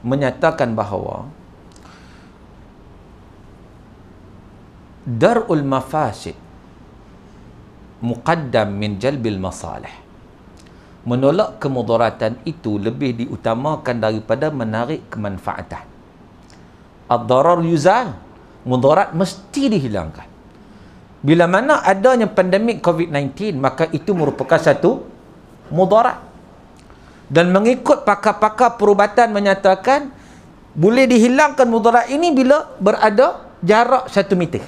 menyatakan bahawa dar'ul mafasid muqaddam min jalbil masalih. Menolak kemudaratan itu lebih diutamakan daripada menarik kemanfaatan. Ad-darar yuzal, mudarat mesti dihilangkan. Bila mana adanya pandemik COVID-19, maka itu merupakan satu mudarat. Dan mengikut pakar-pakar perubatan menyatakan boleh dihilangkan mudarat ini bila berada jarak 1 meter.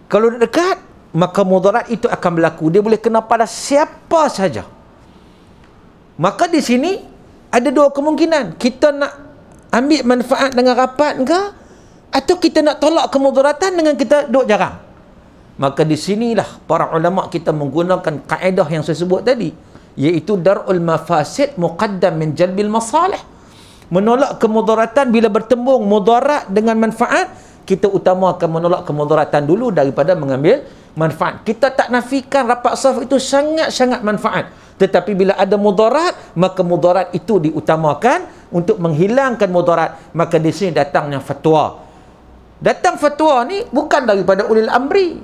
Kalau dekat, maka mudarat itu akan berlaku. Dia boleh kena pada siapa saja. Maka di sini ada dua kemungkinan. Kita nak ambil manfaat dengan rapat ke, atau kita nak tolak kemudaratan dengan kita duduk jarang. Maka di sinilah para ulama kita menggunakan kaedah yang saya sebut tadi, iaitu dar'ul mafasid muqaddam min jalbil masalih. Menolak kemudaratan bila bertembung mudarat dengan manfaat, kita utamakan menolak kemudaratan dulu daripada mengambil manfaat. Kita tak nafikan rapat saf itu sangat-sangat manfaat. Tetapi bila ada mudarat, maka mudarat itu diutamakan untuk menghilangkan mudarat. Maka di sini datangnya fatwa. Datang fatwa ni bukan daripada ulil amri.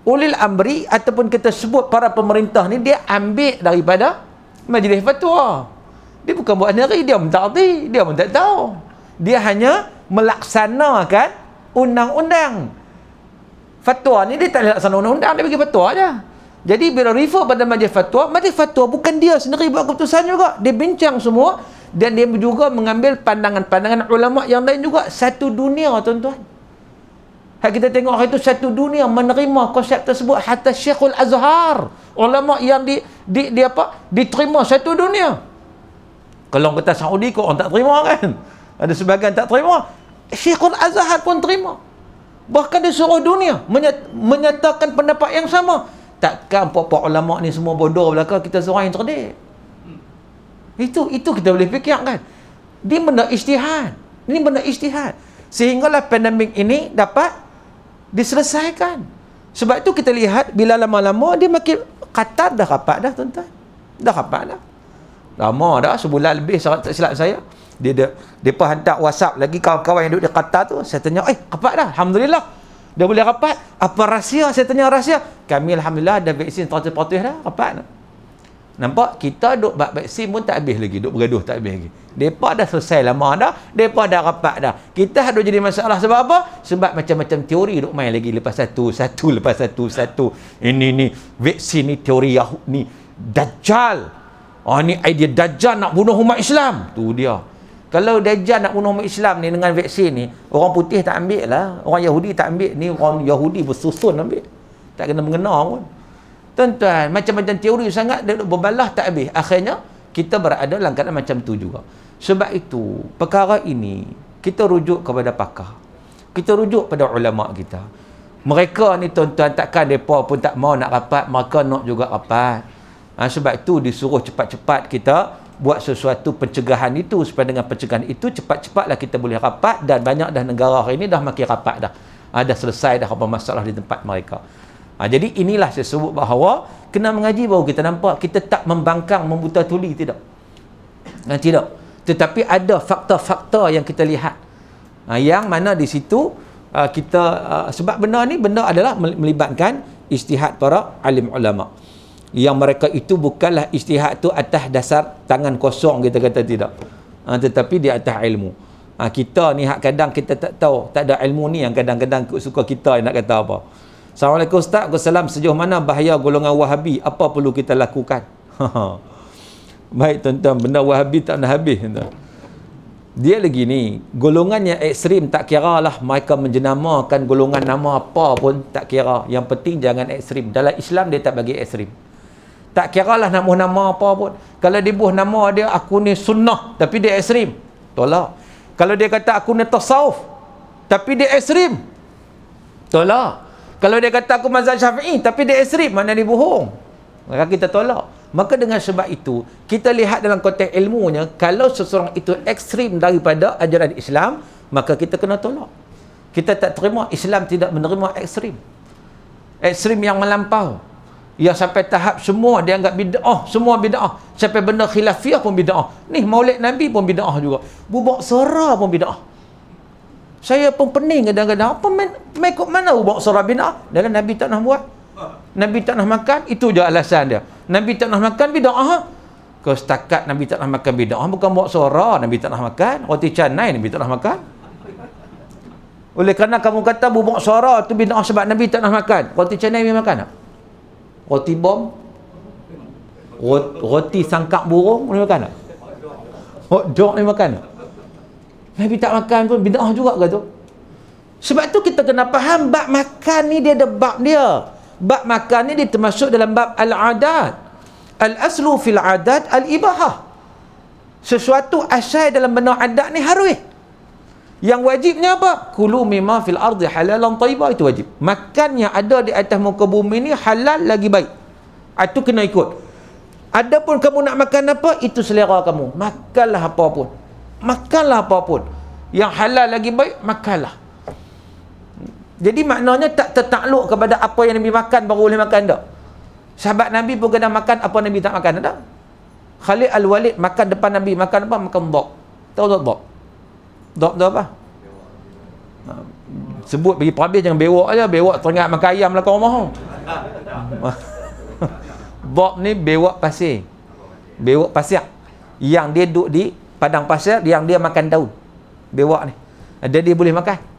Ulil amri ataupun kita sebut para pemerintah ni, dia ambil daripada majlis fatwa. Dia bukan buat sendiri, dia pun tak erti, dia pun tak tahu. Dia hanya melaksanakan undang-undang. Fatwa ni dia tak laksana undang-undang, dia bagi fatwa aja. Jadi bila refer pada majlis fatwa bukan dia sendiri buat keputusan juga. Dia bincang semua dan dia juga mengambil pandangan-pandangan ulama yang lain juga. Satu dunia, tuan-tuan. Kita tengok hari itu satu dunia menerima konsep tersebut. Hatta Syekhul Azhar, ulama yang diterima satu dunia. Kalau kata Saudi kok orang tak terima kan? Ada sebahagian tak terima. Syekhul Azhar pun terima. Bahkan di seluruh dunia menyatakan pendapat yang sama. Takkan pokok ulama ni semua bodoh belaka, kita seorang yang cerdik. Itu kita boleh fikir kan. Dia benda ijtihad. Ini benda ijtihad. Sehinggalah pandemik ini dapat diselesaikan. Sebab itu kita lihat bila lama-lama dia makin Qatar dah rapat dah, tuan-tuan. Dah rapat dah. Lama dah, sebulan lebih tak silap saya. Depa hantar WhatsApp lagi kawan-kawan yang duduk di Qatar tu, saya tanya, rapat dah, alhamdulillah. Dah boleh rapat. Apa rahsia? Saya tanya rahsia. Kami alhamdulillah ada vaksin 100% dah, rapat dah. Nampak? Kita duk buat vaksin pun tak habis lagi, duk bergaduh tak habis lagi. Depa dah selesai lama dah, depa dah rapat dah. Kita ada jadi masalah sebab apa? Sebab macam-macam teori duk main lagi, lepas satu lepas satu. Ini vaksin ni teori Yahudi ni Dajjal. Ni idea Dajjal nak bunuh umat Islam. Tu dia. Kalau Dajjal nak bunuh umat Islam ni dengan vaksin ni, orang putih tak ambil lah, orang Yahudi tak ambil. Ni orang Yahudi bersusun ambil, tak kena mengena pun. Tuan-tuan, macam-macam teori sangat, dia berbalah tak habis. Akhirnya kita berada dalam keadaan macam tu juga. Sebab itu perkara ini kita rujuk kepada pakar, kita rujuk pada ulama kita. Mereka ni tuan-tuan, takkan mereka pun tak mau nak rapat, mereka nak juga rapat. Sebab itu disuruh cepat-cepat kita buat sesuatu pencegahan itu, supaya dengan pencegahan itu cepat-cepatlah kita boleh rapat. Dan banyak dah negara hari ini dah makin rapat dah. Dah selesai dah apa masalah di tempat mereka. Jadi inilah saya sebut bahawa Kena mengaji baru kita nampak. Kita tak membangkang, membuta tuli, tidak. Tidak. Tetapi ada fakta-fakta yang kita lihat. Yang mana di situ kita sebab benda adalah melibatkan ijtihad para alim ulama. Yang mereka itu bukanlah ijtihad tu atas dasar tangan kosong, kita kata tidak. Tetapi di atas ilmu. Kita ni kadang kita tak tahu, tak ada ilmu ni yang kadang-kadang suka kita yang nak kata apa. Assalamualaikum Ustaz, Waalaikumsalam. Sejauh mana bahaya golongan Wahabi? Apa perlu kita lakukan? Baik tuan-tuan, benda Wahabi tak nak habis tuan. Dia lagi ni, golongan yang ekstrim tak kira lah mereka menjenamakan golongan nama apa pun tak kira. Yang penting jangan ekstrim. Dalam Islam dia tak bagi ekstrim. Tak kira lah nama apa pun. Kalau dia buh nama dia, aku ni sunnah, tapi dia ekstrim, tolak. Kalau dia kata aku ni tasawuf, tapi dia ekstrim, tolak. Kalau dia kata aku mazhab Syafi'i, tapi dia ekstrim, mana dia bohong, maka kita tolak. Maka dengan sebab itu, kita lihat dalam konteks ilmunya, kalau seseorang itu ekstrim daripada ajaran Islam, maka kita kena tolak. Kita tak terima, Islam tidak menerima ekstrim. Ekstrim yang melampau, yang sampai tahap semua dia anggap bid'ah, semua bid'ah. Sampai benda khilafiyah pun bid'ah. Ni maulid Nabi pun bid'ah juga. Bubuk suara pun bid'ah. Saya pun pening kadang-kadang, apa mengikut mana bubuk suara bid'ah? Dalam Nabi tak nak buat. Nabi tak nak makan, itu je alasan dia. Nabi tak nak makan bid'ah. Kau setakat Nabi tak nak makan bid'ah, bukan bubuk suara Nabi tak nak makan, roti canai Nabi tak nak makan. Oleh kerana kamu kata bubuk suara tu bid'ah sebab Nabi tak nak makan, roti canai Nabi makan tak? Roti bom, roti sangkak burung ni makan tak? Hot dog ni makan tak? Nabi tak makan pun bid'ah juga ke tu? Sebab tu kita kena faham bab makan ni dia ada bab dia. Bab makan ni dia termasuk dalam bab al-adat. Al-aslu fil adat al-ibahah. Sesuatu asal dalam benda adat ni harus. Yang wajibnya apa? Kulu mimma fil ardi halalan thayyibah, itu wajib. Makan yang ada di atas muka bumi ni halal lagi baik. Itu kena ikut. Adapun kamu nak makan apa, itu selera kamu. Makanlah apa pun. Makanlah apa pun. Yang halal lagi baik, makanlah. Jadi maknanya tak tertakluk kepada apa yang Nabi makan baru boleh makan tak. Sahabat Nabi pun kena makan apa Nabi tak makan tak. Khalid Al-Walid makan depan Nabi, makan apa? Makan dhab. Tahu tak dhab? Dhab tu apa? Sebut bagi perhabis jangan bewak aja, bewak teringat makan ayam lah kau mahu. Dhab ni bewak pasir. Bewak pasir yang dia duduk di padang pasir, yang dia makan daun. Bewak ni. Dia boleh makan.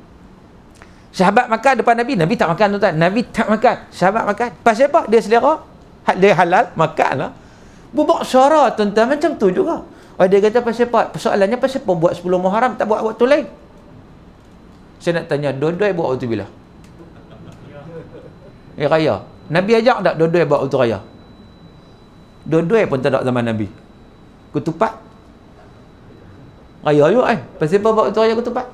Sahabat makan depan Nabi, Nabi tak makan tuan-tuan. Nabi tak makan, sahabat makan. Pasal apa? Dia selera. Dia halal, makanlah. Bubuk suara tuan-tuan macam tu juga. Dia kata pasal apa? Persoalannya pasal apa buat 10 Muharram tak buat waktu lain? Saya nak tanya, dua-dua buat waktu bila? Raya. Nabi ajak tak dua-dua buat waktu raya? Dua-dua pun tak ada zaman Nabi. Ketupat. Raya juga kan? Pasal apa buat waktu raya ketupat?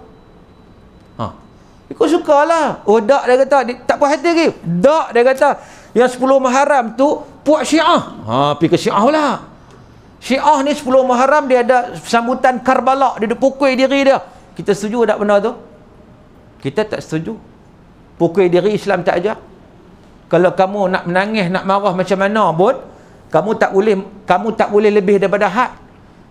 Ikut sukalah. Tak, dia kata. Tak puas hati lagi. Tak, dia kata. Yang 10 Muharram tu, puak Syiah. Pergi ke Syiah lah. Syiah ni 10 Muharram dia ada sambutan Karbala. Dia pukul diri dia. Kita setuju tak benda tu? Kita tak setuju. Pukul diri Islam tak ajar. Kalau kamu nak menangis, nak marah macam mana pun, kamu tak boleh lebih daripada had.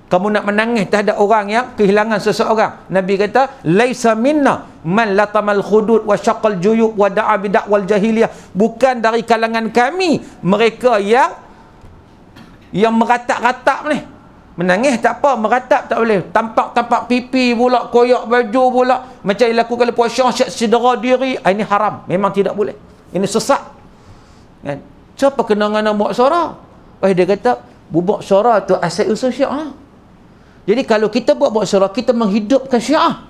Kamu nak menangis terhadap orang yang kehilangan seseorang. Nabi kata, laisa minna man latamal khudud wa syaqal juyub wa da'a bidakwal jahiliyah. Bukan dari kalangan kami mereka yang meratap-ratap ni. Menangis tak apa, meratap tak boleh. Tampak-tampak pipi pula, koyak baju pula, macam dilakukan oleh puasa cedera diri. Ini haram, memang tidak boleh. Ini sesat. Kan? Siapa kena dengan buat suara? Dia kata, bubuk suara tu asal usul Syiah. Jadi kalau kita buat suara, kita menghidupkan Syiah.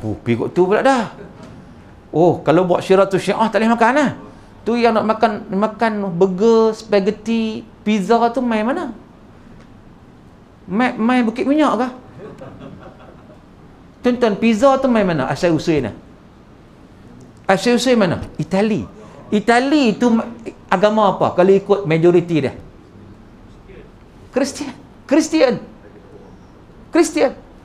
Pergi kot tu pula dah. Kalau buat syirah tu Syiah tak boleh makan lah. Tu yang nak makan burger, spaghetti, pizza tu main mana? Main Bukit Minyak kah? Tuan-tuan, pizza tu main mana? Asal usul ni. Asal usul mana? Itali. Itali tu agama apa? Kalau ikut majoriti dia. Kristian.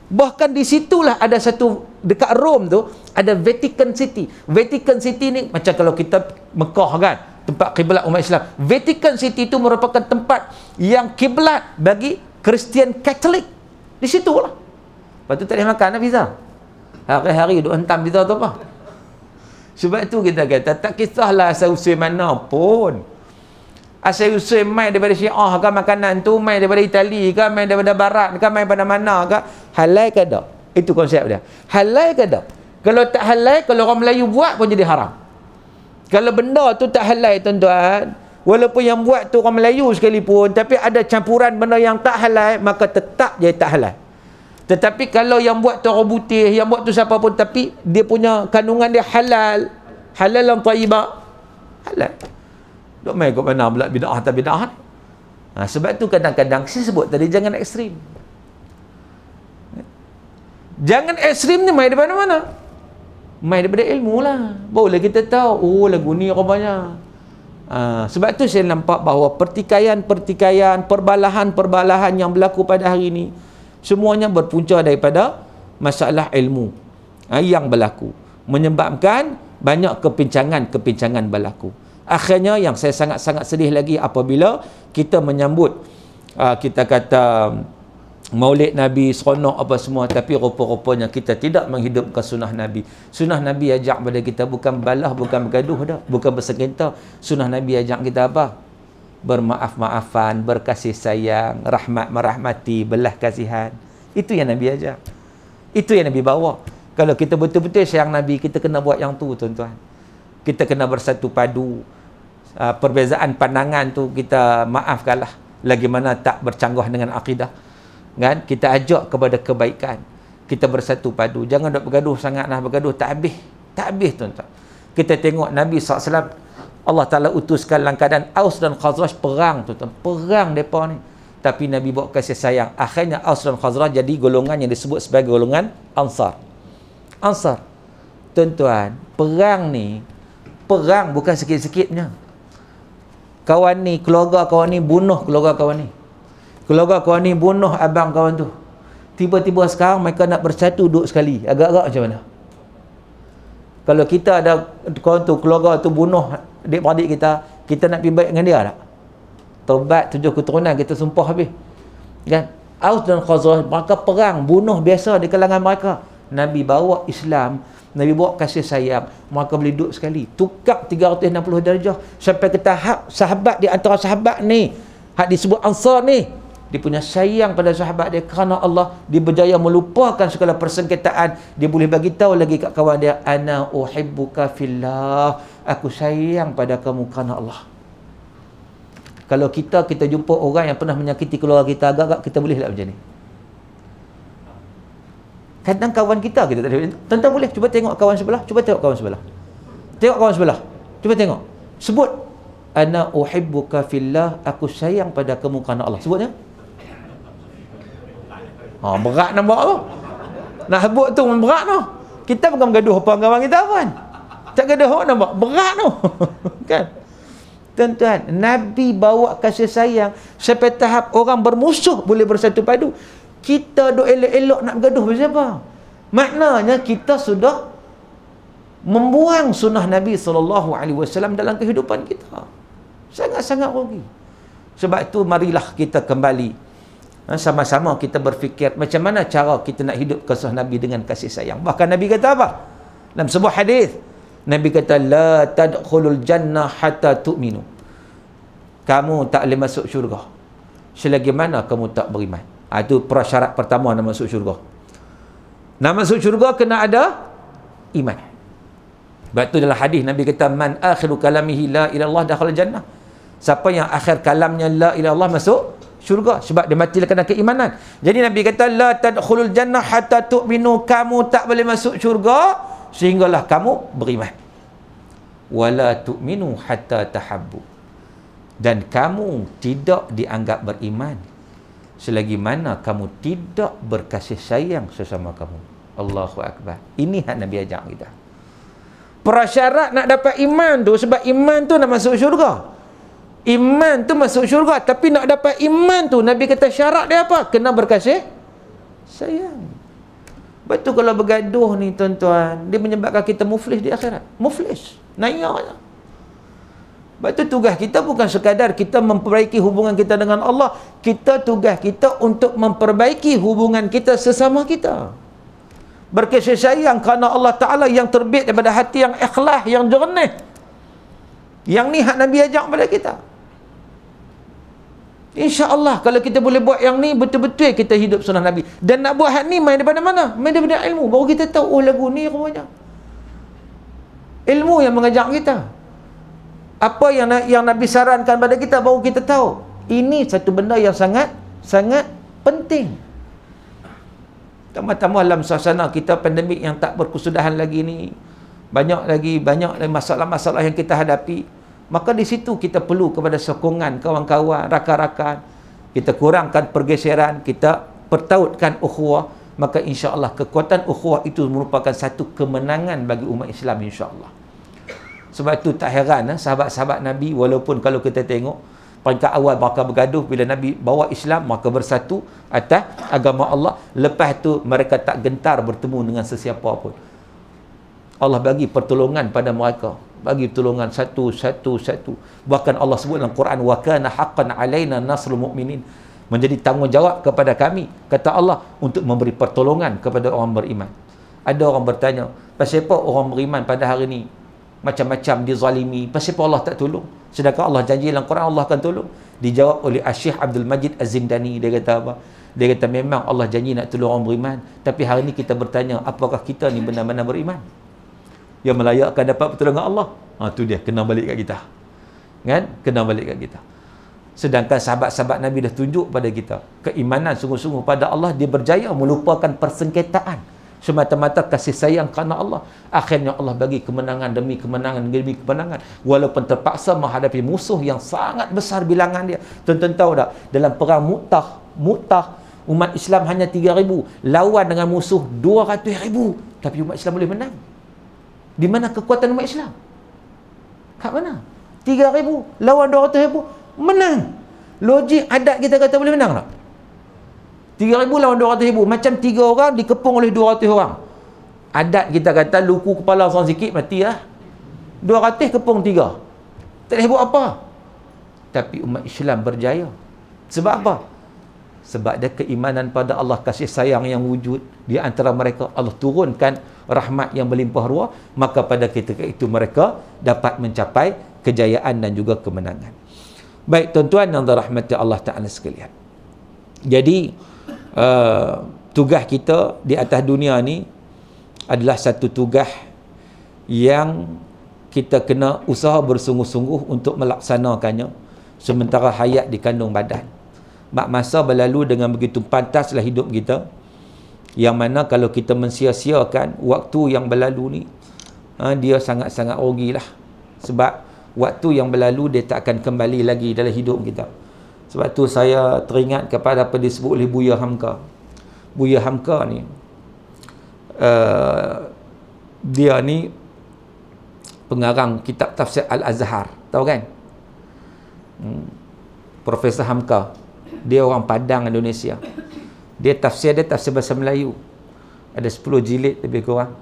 Bahkan di situlah ada satu, dekat Rom tu ada Vatican City. Vatican City ni macam kalau kita Mekah kan, tempat kiblat umat Islam. Vatican City itu merupakan tempat yang kiblat bagi Kristian Katolik. Di situ lah. Lepas tu tak boleh makan lah pizza. Hari-hari duk hentam pizza tu apa. Sebab tu kita kata, tak kisahlah asal-usul mana pun. Asal-usul mai daripada Syiah ke makanan tu, mai daripada Itali ke, mai daripada Barat ke, mai daripada mana ke, halal ke tak? Itu konsep dia. Halal ke tak? Kalau tak halal, kalau orang Melayu buat pun jadi haram. Kalau benda tu tak halal, tuan-tuan, walaupun yang buat tu orang Melayu sekalipun, tapi ada campuran benda yang tak halal, maka tetap jadi tak halal. Tetapi kalau yang buat tu orang putih, yang buat tu siapa pun, tapi dia punya kandungan dia halal, halal yang thayyibah, halal. Duk main kat mana pula bid'ah atau bid'ah. Sebab tu kadang-kadang saya sebut tadi, jangan ekstrim. Jangan ekstrim ni main daripada mana? Main daripada ilmu lah. Barulah kita tahu, oh lagu ni rupanya. Sebab tu saya nampak bahawa pertikaian-pertikaian, perbalahan-perbalahan yang berlaku pada hari ini, semuanya berpunca daripada masalah ilmu yang berlaku, menyebabkan banyak kepincangan-kepincangan berlaku. Akhirnya yang saya sangat-sangat sedih lagi apabila kita menyambut kita kata Maulid Nabi, seronok apa semua, tapi rupa-rupanya kita tidak menghidupkan sunnah Nabi. Sunnah Nabi ajak pada kita bukan balah, bukan bergaduh dah, bukan bersengketa. Sunnah Nabi ajak kita apa? Bermaaf-maafan, berkasih sayang, rahmat merahmati, belah kasihan. Itu yang Nabi ajak. Itu yang Nabi bawa. Kalau kita betul-betul sayang Nabi, kita kena buat yang tu, tuan-tuan. Kita kena bersatu padu. Perbezaan pandangan tu kita maafkanlah. Lagi mana tak bercanggah dengan akidah. Kan? Kita ajak kepada kebaikan. Kita bersatu padu. Jangan duk bergaduh sangatlah, bergaduh tak habis. Tak habis, tuan-tuan. Kita tengok Nabi SAW, Allah Ta'ala utuskan dalam keadaan Aus dan Khazraj perang, tuan-tuan. Perang mereka ni. Tapi Nabi bawa kasih sayang. Akhirnya Aus dan Khazraj jadi golongan yang disebut sebagai golongan Ansar. Ansar. Tuan-tuan, perang ni, perang bukan sikit-sikitnya. Kawan ni, keluarga kawan ni bunuh keluarga kawan ni. Keluarga kawan ni bunuh abang kawan tu. Tiba-tiba sekarang mereka nak bersatu duduk sekali. Agak-agak macam mana? Kalau kita ada kawan tu, keluarga tu bunuh adik-beradik kita, kita nak pergi baik dengan dia tak? Taubat 7 keturunan, kita sumpah habis. Kan? Aus dan Khazraj, mereka perang, bunuh biasa di kalangan mereka. Nabi bawa Islam, Nabi bawa kasih sayang, mereka boleh duduk sekali. Tukar 360 darjah sampai ke tahap sahabat di antara sahabat ni, hak disebut Ansar ni, dia punya sayang pada sahabat dia kerana Allah, dia berjaya melupakan segala persengketaan. Dia boleh bagi tahu lagi kat kawan dia, ana uhibbuka fillah, aku sayang pada kamu kerana Allah. Kalau kita jumpa orang yang pernah menyakiti keluarga kita, agak-agak kita boleh tak macam ni? Kadang kawan kita tak boleh. Tuan-tuan boleh cuba tengok kawan sebelah, cuba tengok kawan sebelah. Tengok kawan sebelah. Cuba tengok. Sebut, ana uhibbuka fillah, aku sayang pada kamu kerana Allah. Sebutnya. Berat nampak tu. Nak sebut tu berat tu. Kita bukan bergaduh apa kawan kita pun. Tak gaduh nampak berat tu. Kan? Tuan-tuan, Nabi bawa kasih sayang sampai tahap orang bermusuh boleh bersatu padu. Kita duk elok-elok nak bergaduh pasal apa? Maknanya kita sudah membuang sunnah Nabi SAW dalam kehidupan kita. Sangat-sangat rugi. Sebab itu marilah kita kembali, sama-sama kita berfikir macam mana cara kita nak hidup kisah Nabi dengan kasih sayang. Bahkan Nabi kata apa? Dalam sebuah hadis, Nabi kata, la tadkhulul jannah hatta tu'minu. Kamu tak boleh masuk syurga selagi mana kamu tak beriman. Itu prasyarat pertama nak masuk syurga. Nak masuk syurga kena ada iman. Sebab tu dalam hadis Nabi kata, man akhiru kalamihi la ilallah dakhala jannah. Siapa yang akhir kalamnya la ilallah masuk syurga, sebab dia mati kerana keimanan. Jadi Nabi kata, la tadkhulul jannah hatta tu'minu, kamu tak boleh masuk syurga sehinggalah kamu beriman. Wala tu'minu hatta tahabbu, dan kamu tidak dianggap beriman selagi mana kamu tidak berkasih sayang sesama kamu. Allahu Akbar. Ini hak Nabi ajak kita. Prasyarat nak dapat iman tu, sebab iman tu nak masuk syurga. Iman tu masuk syurga, tapi nak dapat iman tu, Nabi kata syarat dia apa? Kena berkasih sayang. Betul, kalau bergaduh ni tuan-tuan, dia menyebabkan kita muflis di akhirat. Muflis. Naik je. Sebab tu tugas kita bukan sekadar kita memperbaiki hubungan kita dengan Allah. Tugas kita untuk memperbaiki hubungan kita sesama kita. Berkasih sayang kerana Allah Ta'ala yang terbit daripada hati yang ikhlas, yang jernih. Yang ni hak Nabi ajak pada kita. InsyaAllah kalau kita boleh buat yang ni, betul-betul kita hidup sunnah Nabi. Dan nak buat hak ni main daripada mana? Main daripada ilmu. Baru kita tahu, oh lagu ni rupanya ilmu yang mengajak kita. Apa yang Nabi sarankan pada kita, baru kita tahu. Ini satu benda yang sangat penting. Tambah-tambah dalam suasana kita pandemik yang tak berkesudahan lagi ni, banyak lagi masalah-masalah yang kita hadapi. Maka di situ kita perlu kepada sokongan kawan-kawan, rakan-rakan. Kita kurangkan pergeseran, kita pertautkan ukhuwah. Maka insya-Allah kekuatan ukhuwah itu merupakan satu kemenangan bagi umat Islam, insya-Allah. Sebab itu tak heran sahabat-sahabat Nabi, walaupun kalau kita tengok peringkat awal mereka bergaduh, bila Nabi bawa Islam maka bersatu atas agama Allah. Lepas tu mereka tak gentar bertemu dengan sesiapa pun. Allah bagi pertolongan pada mereka, bagi pertolongan satu. Bahkan Allah sebut dalam Quran, wa kana haqqan alaina nasrul mu'minin, menjadi tanggungjawab kepada kami, kata Allah, untuk memberi pertolongan kepada orang beriman. Ada orang bertanya, pasal apa orang beriman pada hari ini macam-macam dizalimi, pasal apa Allah tak tolong? Sedangkan Allah janji dalam Quran Allah akan tolong. Dijawab oleh Syekh Abdul Majid Az-Zindani. Dia kata apa? Dia kata memang Allah janji nak tolong orang beriman, tapi hari ini kita bertanya, apakah kita ni benar-benar beriman yang melayakkan dapat pertolongan Allah? Tu dia, kena balik kat kita. Kan? Kena balik kat kita. Sedangkan sahabat-sahabat Nabi dah tunjuk pada kita keimanan sungguh-sungguh pada Allah, dia berjaya melupakan persengketaan, semata-mata kasih sayang kerana Allah. Akhirnya Allah bagi kemenangan demi kemenangan demi kemenangan, walaupun terpaksa menghadapi musuh yang sangat besar bilangan dia. Tuan-tuan tahu tak, dalam perang Mu'tah umat Islam hanya 3,000 lawan dengan musuh 200,000, tapi umat Islam boleh menang. Di mana kekuatan umat Islam? Kat mana? 3,000 lawan 200,000 menang. Logik adat kita kata boleh menang tak? 3,000 lawan 200,000, macam 3 orang dikepung oleh 200 orang. Adat kita kata luku kepala seorang sikit mati lah. 200 kepung 3, tak boleh buat apa. Tapi umat Islam berjaya. Sebab apa? Sebab ada keimanan pada Allah, kasih sayang yang wujud di antara mereka. Allah turunkan rahmat yang berlimpah ruah, maka pada ketika itu mereka dapat mencapai kejayaan dan juga kemenangan. Baik tuan-tuan yang dirahmati Allah Ta'ala sekalian, jadi tugas kita di atas dunia ni adalah satu tugas yang kita kena usaha bersungguh-sungguh untuk melaksanakannya sementara hayat di kandung badan. Masa berlalu dengan begitu pantaslah hidup kita, yang mana kalau kita mensia-siakan waktu yang berlalu ni, dia sangat-sangat rugilah. Sebab waktu yang berlalu dia tak akan kembali lagi dalam hidup kita. Sebab tu saya teringat kepada apa disebut oleh Buya Hamka. Buya Hamka ni dia ni pengarang kitab tafsir Al-Azhar, tahu kan? Profesor Hamka, dia orang Padang, Indonesia. Dia tafsir bahasa Melayu, ada 10 jilid lebih kurang.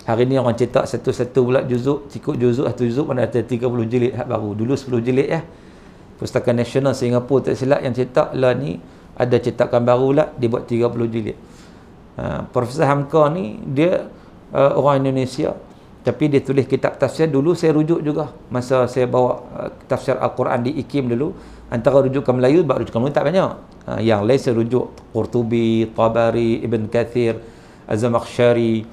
Hari ni orang cetak satu-satu pula juzuk, ikut juzuk satu juzuk mana ada 30 jilid hak baru. Dulu 10 jilid ya. Pustakaan Nasional Singapura tak silap yang cetak lah ni, ada cetakan baru lah, dia buat 30 jilid. Profesor Hamka ni dia orang Indonesia, tapi dia tulis kitab tafsir. Dulu saya rujuk juga masa saya bawa tafsir Al-Quran di IKIM dulu. Antara rujukan Melayu, rujukan Melayu tak banyak. Yang lain saya rujuk Qurtubi, Tabari, Ibn Kathir, Az-Zamakhsyari,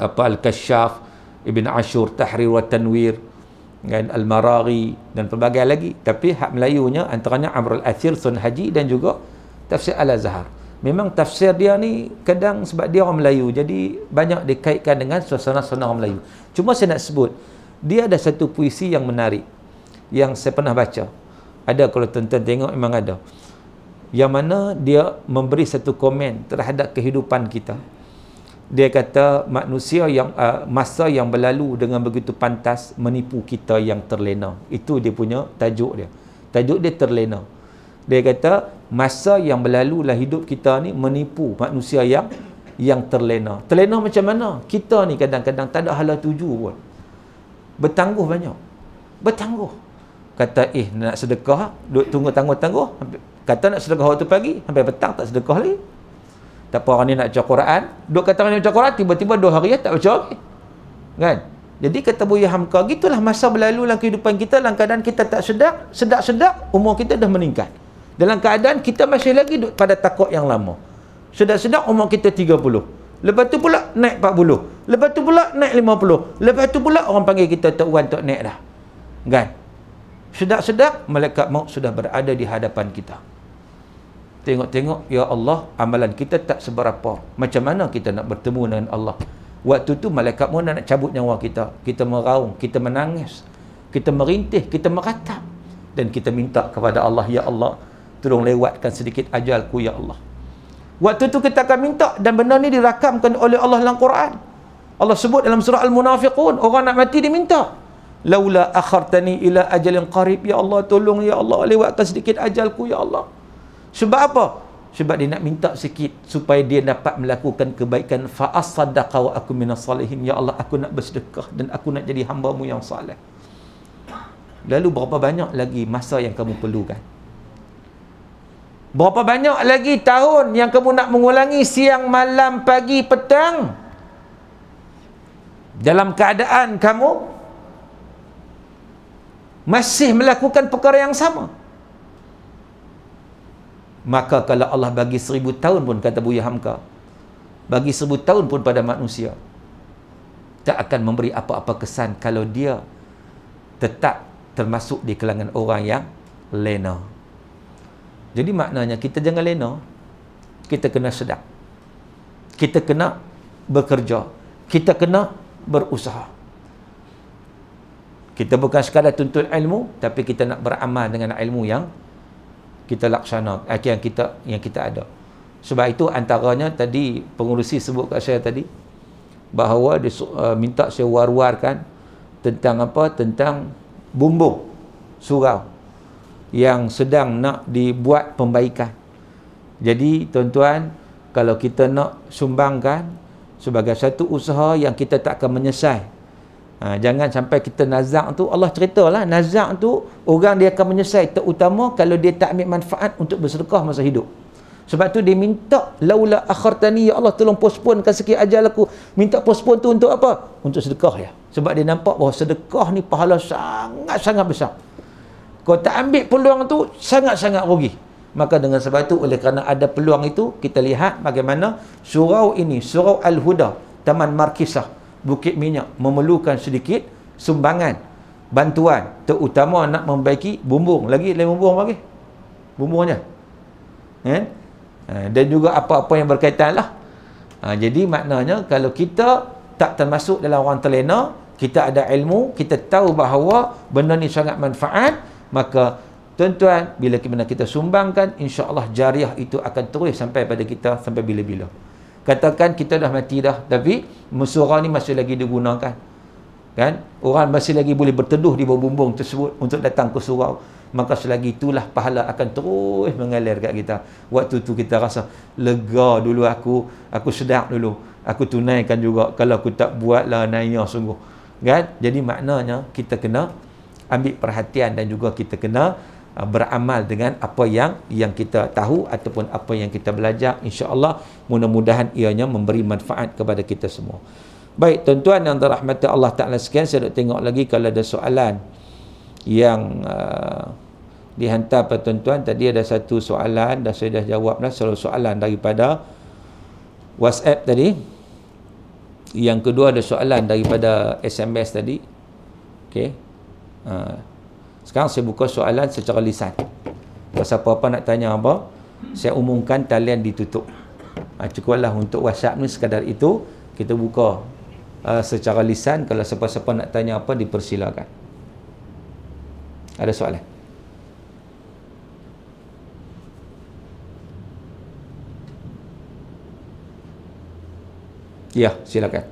Al-Kashaf, Ibn Ashur, Tahrir wa Tanwir, Al-Maraghi dan pelbagai lagi. Tapi hak Melayunya antaranya Amr Al-Athir, Sun Haji dan juga tafsir Al-Azhar. Memang tafsir dia ni kadang sebab dia orang Melayu, jadi banyak dikaitkan dengan suasana-suasana orang Melayu. Cuma saya nak sebut, dia ada satu puisi yang menarik yang saya pernah baca. Ada, kalau tuan-tuan tengok memang ada, yang mana dia memberi satu komen terhadap kehidupan kita. Dia kata manusia yang masa yang berlalu dengan begitu pantas menipu kita yang terlena. Itu dia punya tajuk dia. Tajuk dia terlena. Dia kata masa yang berlalu lah hidup kita ni menipu manusia yang terlena. Terlena macam mana? Kita ni kadang-kadang tak ada hala tuju pun. Bertangguh banyak. bertangguh. Kata nak sedekah, duk tunggu tangguh-tangguh, kata nak sedekah waktu pagi, sampai petang tak sedekah lagi. Tak apa, orang ni nak baca Quran, duk kata orang ni baca Quran, tiba-tiba 2 hari tak baca lagi. Kan? Jadi kata Buya Hamka, gitulah masa berlalu dalam kehidupan kita, dalam keadaan kita tak sedap, umur kita dah meningkat. Dalam keadaan kita masih lagi duduk pada takut yang lama. Sedap umur kita 30. Lepas tu pula naik 40. Lepas tu pula naik 50. Lepas tu pula orang panggil kita Tok Wan, Tok Nek dah. Kan? Sedap malaikat maut sudah berada di hadapan kita. Tengok-tengok, ya Allah, amalan kita tak seberapa. Macam mana kita nak bertemu dengan Allah? Waktu tu malaikat maut nak cabut nyawa kita. Kita meraung, kita menangis, kita merintih, kita meratap, dan kita minta kepada Allah, ya Allah, tolong lewatkan sedikit ajalku, ya Allah. Waktu tu kita akan minta, dan benda ni dirakamkan oleh Allah dalam Quran. Allah sebut dalam surah Al-Munafiqun, orang nak mati dia minta, laula akhartani ila ajalin qarib, ya Allah, tolong ya Allah, lewatkan sedikit ajalku, ya Allah. Sebab apa? Sebab dia nak minta sikit supaya dia dapat melakukan kebaikan. Fa as-saddaqa wa aku minas salihin, ya Allah, aku nak bersedekah dan aku nak jadi hamba-Mu yang saleh. Lalu berapa banyak lagi masa yang kamu perlukan? Berapa banyak lagi tahun yang kamu nak mengulangi siang, malam, pagi, petang, dalam keadaan kamu masih melakukan perkara yang sama? Maka kalau Allah bagi 1000 tahun pun, kata Buya Hamka, bagi 1000 tahun pun pada manusia, tak akan memberi apa-apa kesan kalau dia tetap termasuk di kalangan orang yang lena. Jadi maknanya kita jangan lena. Kita kena sedap, kita kena bekerja, kita kena berusaha. Kita bukan sekadar tuntut ilmu, tapi kita nak beramal dengan ilmu yang kita laksana, yang kita ada. Sebab itu antaranya tadi pengurusi sebut kat saya tadi, bahawa dia minta saya war-warkan tentang apa? Tentang bumbung surau yang sedang nak dibuat pembaikan. Jadi tuan-tuan, kalau kita nak sumbangkan sebagai satu usaha yang kita tak akan menyesal, jangan sampai kita nazak tu, Allah ceritalah nazak tu orang dia akan menyesal, terutama kalau dia tak ambil manfaat untuk bersedekah masa hidup. Sebab tu dia minta, laula akhartani, ya Allah, tolong postponekan sikit ajal aku. Minta postpone tu untuk apa? Untuk sedekah ya. Sebab dia nampak bahawa sedekah ni pahala sangat-sangat besar. Kau tak ambil peluang tu, sangat-sangat rugi. Maka dengan sebab itu, oleh kerana ada peluang itu, kita lihat bagaimana surau ini, Surau Al-Huda, Taman Markisah, Bukit Minyak, memerlukan sedikit sumbangan, bantuan, terutama nak membaiki bumbung. Lagi lain bumbung lagi, bumbungnya, dan juga apa-apa yang berkaitan lah. Jadi maknanya kalau kita tak termasuk dalam orang terlena, kita ada ilmu, kita tahu bahawa benda ni sangat manfaat, maka tuan-tuan, bila kita sumbangkan, insya-Allah jariah itu akan terus sampai pada kita sampai bila-bila. Katakan kita dah mati dah, tapi surau ni masih lagi digunakan, kan? Orang masih lagi boleh berteduh di bawah bumbung tersebut untuk datang ke surau, maka selagi itulah pahala akan terus mengalir kat kita. Waktu tu kita rasa lega dulu, aku sedap dulu, aku tunaikan juga, kalau aku tak buatlah naiknya sungguh, kan? Jadi maknanya kita kena ambil perhatian dan juga kita kena beramal dengan apa yang kita tahu ataupun apa yang kita belajar. InsyaAllah mudah-mudahan ianya memberi manfaat kepada kita semua. Baik tuan-tuan yang dirahmati Allah Ta'ala sekalian, saya nak tengok lagi kalau ada soalan yang dihantar pada tuan-tuan. Tadi ada satu soalan dah saya dah jawab dah, soalan daripada WhatsApp tadi. Yang kedua ada soalan daripada SMS tadi. Okey. Sekarang saya buka soalan secara lisan. Kalau siapa-apa nak tanya apa, saya umumkan talian ditutup. Cukuplah untuk WhatsApp ni sekadar itu. Kita buka secara lisan. Kalau siapa-siapa nak tanya apa, dipersilakan. Ada soalan? Ya, silakan.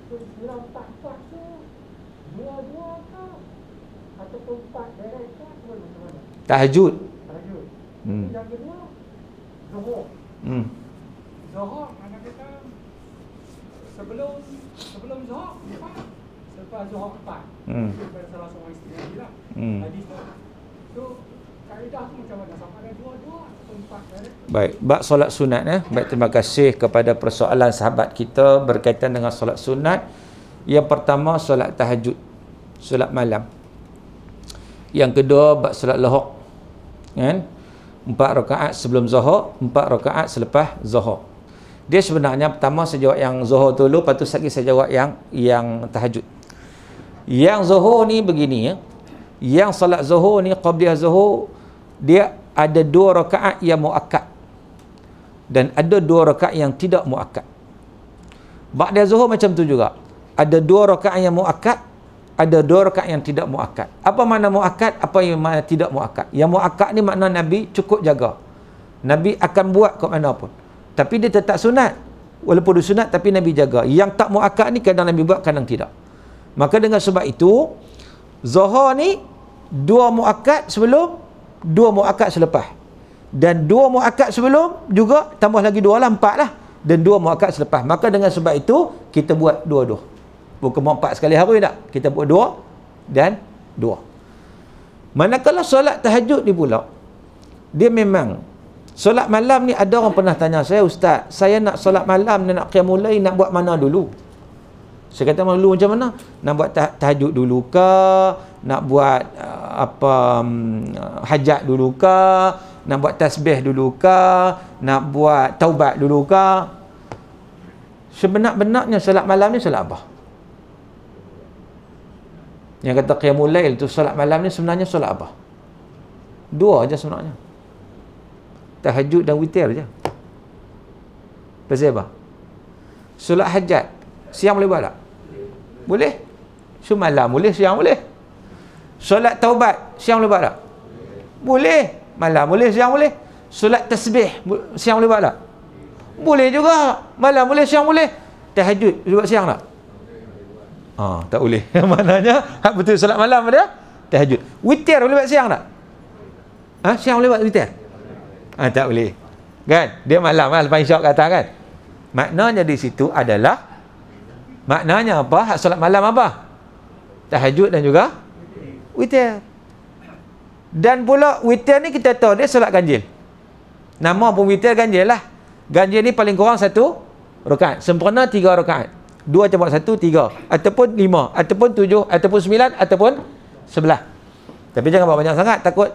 Bila 4-4 tu 2-2 ke ataupun 4 direct ke macam mana? Tahajud. Tahajud. Hmm. Yang kedua Zuhur. Hmm. Zuhur anak kata sebelum Zuhur 4, selepas Zuhur 4. Hmm. Itu pada salah seorang isteri lagi lah. Hmm. Hadis tu. So kaedah tu macam mana? Sama ada 2-2 ataupun 4 direct? Baik, bab solat sunat Baik, terima kasih kepada persoalan sahabat kita berkaitan dengan solat sunat. Yang pertama solat tahajud, solat malam. Yang kedua bab solat lahuk. Kan? 4 rakaat sebelum Zuhur, 4 rakaat selepas Zuhur. Dia sebenarnya pertama saya jawab yang Zuhur dulu, lepas tu lagi saya jawab yang tahajud. Yang Zuhur ni begini ya. Yang solat Zuhur ni qabliyah Zuhur, dia ada 2 rakaat yang muakkad dan ada 2 rakaat yang tidak muakkad. Ba'da Zuhur macam tu juga. Ada 2 rakaat yang muakkad, ada 2 rakaat yang tidak muakkad. Apa makna muakkad? Apa yang makna tidak muakkad? Yang muakkad ni makna Nabi cukup jaga. Nabi akan buat kat mana pun. Tapi dia tetap sunat. Walaupun dia sunat tapi Nabi jaga. Yang tak muakkad ni kadang Nabi buat, kadang tidak. Maka dengan sebab itu Zuhur ni 2 muakkad sebelum, 2 muakkad selepas. Dan 2 muakkad sebelum juga tambah lagi 2 lah, 4 lah. Dan 2 muakkad selepas. Maka dengan sebab itu kita buat 2-2. Bukan 4 sekali hari tak. Kita buat 2 dan 2. Manakala solat tahajud ni pula, dia memang solat malam ni, ada orang pernah tanya saya, Ustaz, saya nak solat malam, nak qiyamul lail, nak buat mana dulu? Saya kata dulu macam mana? Nak buat tahajud dulu ke? Nak buat hajat dulu ke? Nak buat tasbih dulu ke? Nak buat taubat dulu ke? Sebenar-benarnya solat malam ni solat apa? Yang kata qiyamul lail tu solat malam ni sebenarnya solat apa? 2 aja sebenarnya. Tahajud dan witir je. Pasal apa? Solat hajat siang boleh buat tak? Boleh. Semalam boleh, siang boleh. Solat taubat siang boleh buat tak? Boleh. Malam boleh, siang boleh. Solat tasbih siang boleh buat tak? Boleh juga. Malam boleh, siang boleh. Tahajud boleh buat siang tak? Tak boleh. Maknanya hak betul solat malam dia tahajud. Witir boleh buat siang tak? Siang boleh buat witir? Tak boleh. Kan? Dia malam lah, lepas isyak kata kan. Maknanya di situ adalah, maknanya apa? Hak solat malam apa? Tahajud dan juga witir. Dan pula witir ni kita tahu dia solat ganjil. Nama pun witir ganjil lah. Ganjil ni paling kurang 1 rakaat. Sempurna 3 rakaat. 2 campur 1, 3. Ataupun 5. Ataupun 7. Ataupun 9. Ataupun 11. Tapi jangan buat banyak sangat. Takut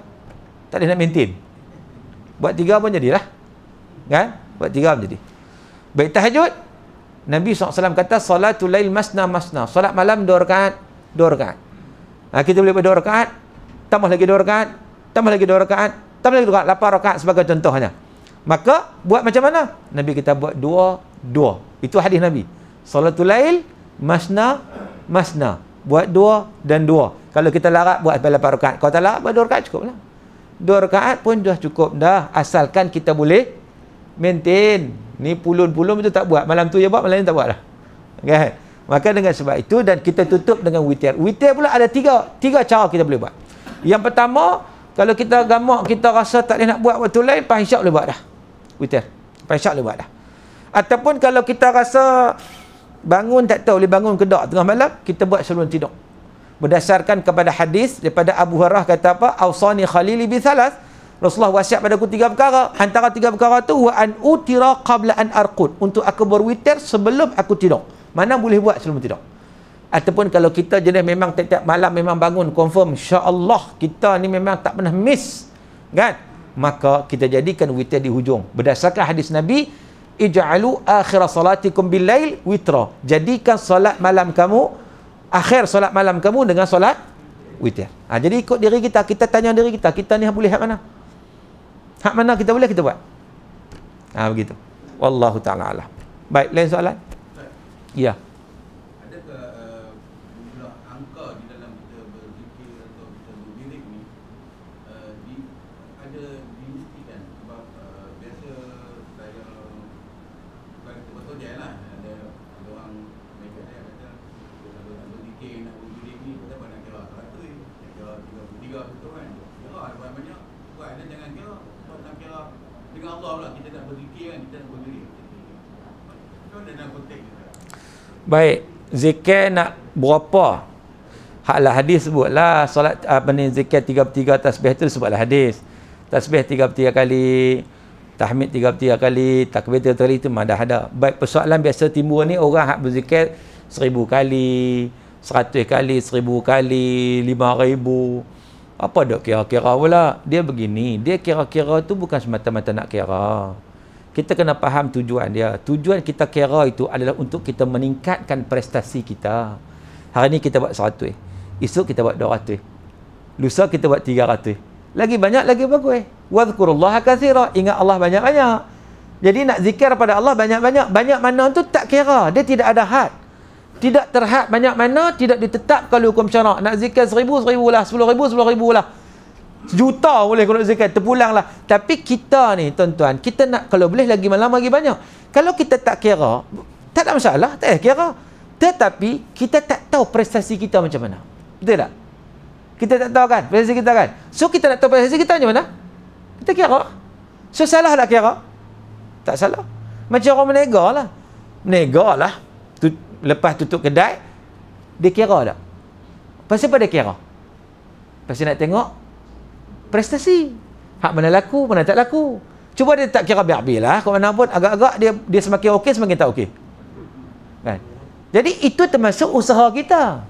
tak boleh nak maintain. Buat 3 pun jadilah. Kan? Buat 3 pun jadi. Baik, tahajud. Nabi SAW kata, salatul lail masna masna. Salat malam 2 rakaat. 2 rakaat. Kita boleh buat 2 rakaat. Tambah lagi 2 rakaat. Tambah lagi 2 rakaat. Tambah lagi 2 rakaat. 8 rakaat sebagai contohnya. Maka, buat macam mana? Nabi kita buat 2. Itu hadis Nabi. Salatul lail masna masna. Buat 2 dan 2. Kalau kita larat buat 8 rakaat. Kalau tak larat buat 2 rakaat cukup lah. 2 rakaat pun dah cukup dah. Asalkan kita boleh maintain. Ni pulun-pulun itu tak buat. Malam tu je buat, malam ni tak buat lah. Kan? Maka dengan sebab itu, dan kita tutup dengan witir. Witir pula ada 3 cara kita boleh buat. Yang pertama, kalau kita gamak, kita rasa tak boleh nak buat waktu lain, lepas isyak boleh buat dah. Witir. Lepas isyak boleh buat dah. Ataupun kalau kita rasa bangun tak tahu boleh bangun ke tak tengah malam, kita buat sebelum tidur. Berdasarkan kepada hadis daripada Abu Hurairah kata apa? Ausani khalili bi thalath. Rasulullah wasiat padaku 3 perkara. Antara 3 perkara tu wa an utira qabla an arqud. Untuk aku berwitir sebelum aku tidur. Mana boleh buat sebelum tidur. Ataupun kalau kita jenis memang tiap-tiap malam memang bangun confirm insya-Allah kita ni memang tak pernah miss. Kan? Maka kita jadikan witir di hujung. Berdasarkan hadis Nabi, ij'alu akhir salatikum bil lail witra. Jadikan solat malam kamu, akhir solat malam kamu dengan solat witir. Jadi ikut diri kita, kita tanya diri kita, kita ni boleh hak mana? Hak mana kita boleh kita buat? Begitu. Wallahu taala alam. Baik, lain soalan? Ya. Adakah jumlah angka di dalam kita berzikir atau kita berwirid ni ada dimestikan? Sebab biasa saya bukan betul-betul dia lah, ada orang mereka yang kata kira betul kan. Kira ada banyak buat dan jangan kira. Kalau nak kira dengan Allah pula kita nak berzikir kan, kita nak berdiri. Itu dalam konteks kita. Baik, zikir nak berapa? Haklah hadis sebutlah solat apa ni, zikir 33 tasbih tu sebutlah hadis. Tasbih 33 kali, tahmid 33 kali, takbir 33 kali, itu memang dah ada. Baik, persoalan biasa timbul ni orang hak berzikir 1000 kali, 100 kali, 1000 kali, 5000. Apa dok kira-kira pula? Dia begini, dia kira-kira tu bukan semata-mata nak kira. Kita kena faham tujuan dia. Tujuan kita kira itu adalah untuk kita meningkatkan prestasi kita. Hari ni kita buat 100. Esok kita buat 200. Lusa kita buat 300. Lagi banyak, lagi bagus. Wadhkurullaha katsira. Ingat Allah banyak-banyak. Jadi nak zikir pada Allah banyak-banyak. Banyak mana tu tak kira. Dia tidak ada had. Tidak terhad banyak mana, tidak ditetapkan oleh hukum syarak. Nak zikir 1000, 1000 lah. 10,000, 10,000 lah. Sejuta boleh kalau nak zikir. Terpulang lah. Tapi kita ni, tuan-tuan, kita nak kalau boleh lagi malam lagi banyak. Kalau kita tak kira, tak ada masalah. Tak payah kira. Tetapi, kita tak tahu prestasi kita macam mana. Betul tak? Kita tak tahu kan prestasi kita kan. So kita nak tahu prestasi kita macam mana? Kita kira. So salah tak kira? Tak salah. Macam orang menega lah. Menega lah. Lepas tutup kedai, dia kira tak? Pasal apa dia kira? Pasal nak tengok prestasi. Hak mana laku, mana tak laku. Cuba dia tak kira biar-biar lah. Kalau mana pun agak-agak dia semakin okey, semakin tak okey. Kan? Jadi itu termasuk usaha kita.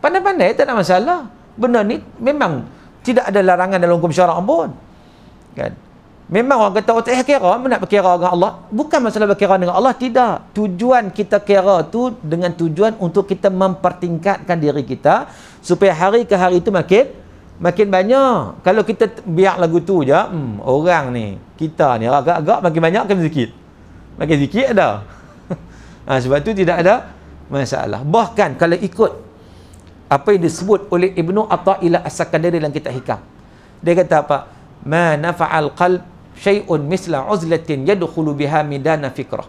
Pandai-pandai tak ada masalah. Benda ni memang tidak ada larangan dalam hukum syarak pun. Kan? Memang orang kata, oh tak kira, nak berkira dengan Allah. Bukan masalah berkira dengan Allah, tidak. Tujuan kita kira tu dengan tujuan untuk kita mempertingkatkan diri kita supaya hari ke hari itu makin banyak. Kalau kita biar lagu tu je, orang ni, kita ni agak-agak makin banyak kan sikit. Makin sikit ada. Sebab tu tidak ada masalah. Bahkan kalau ikut apa yang disebut oleh Ibnu Athaillah As-Sakandari dalam kitab Hikam. Dia kata apa? Ma nafa'al qalb syai'un misla uzlatin yadkhulu biha midana fikrah.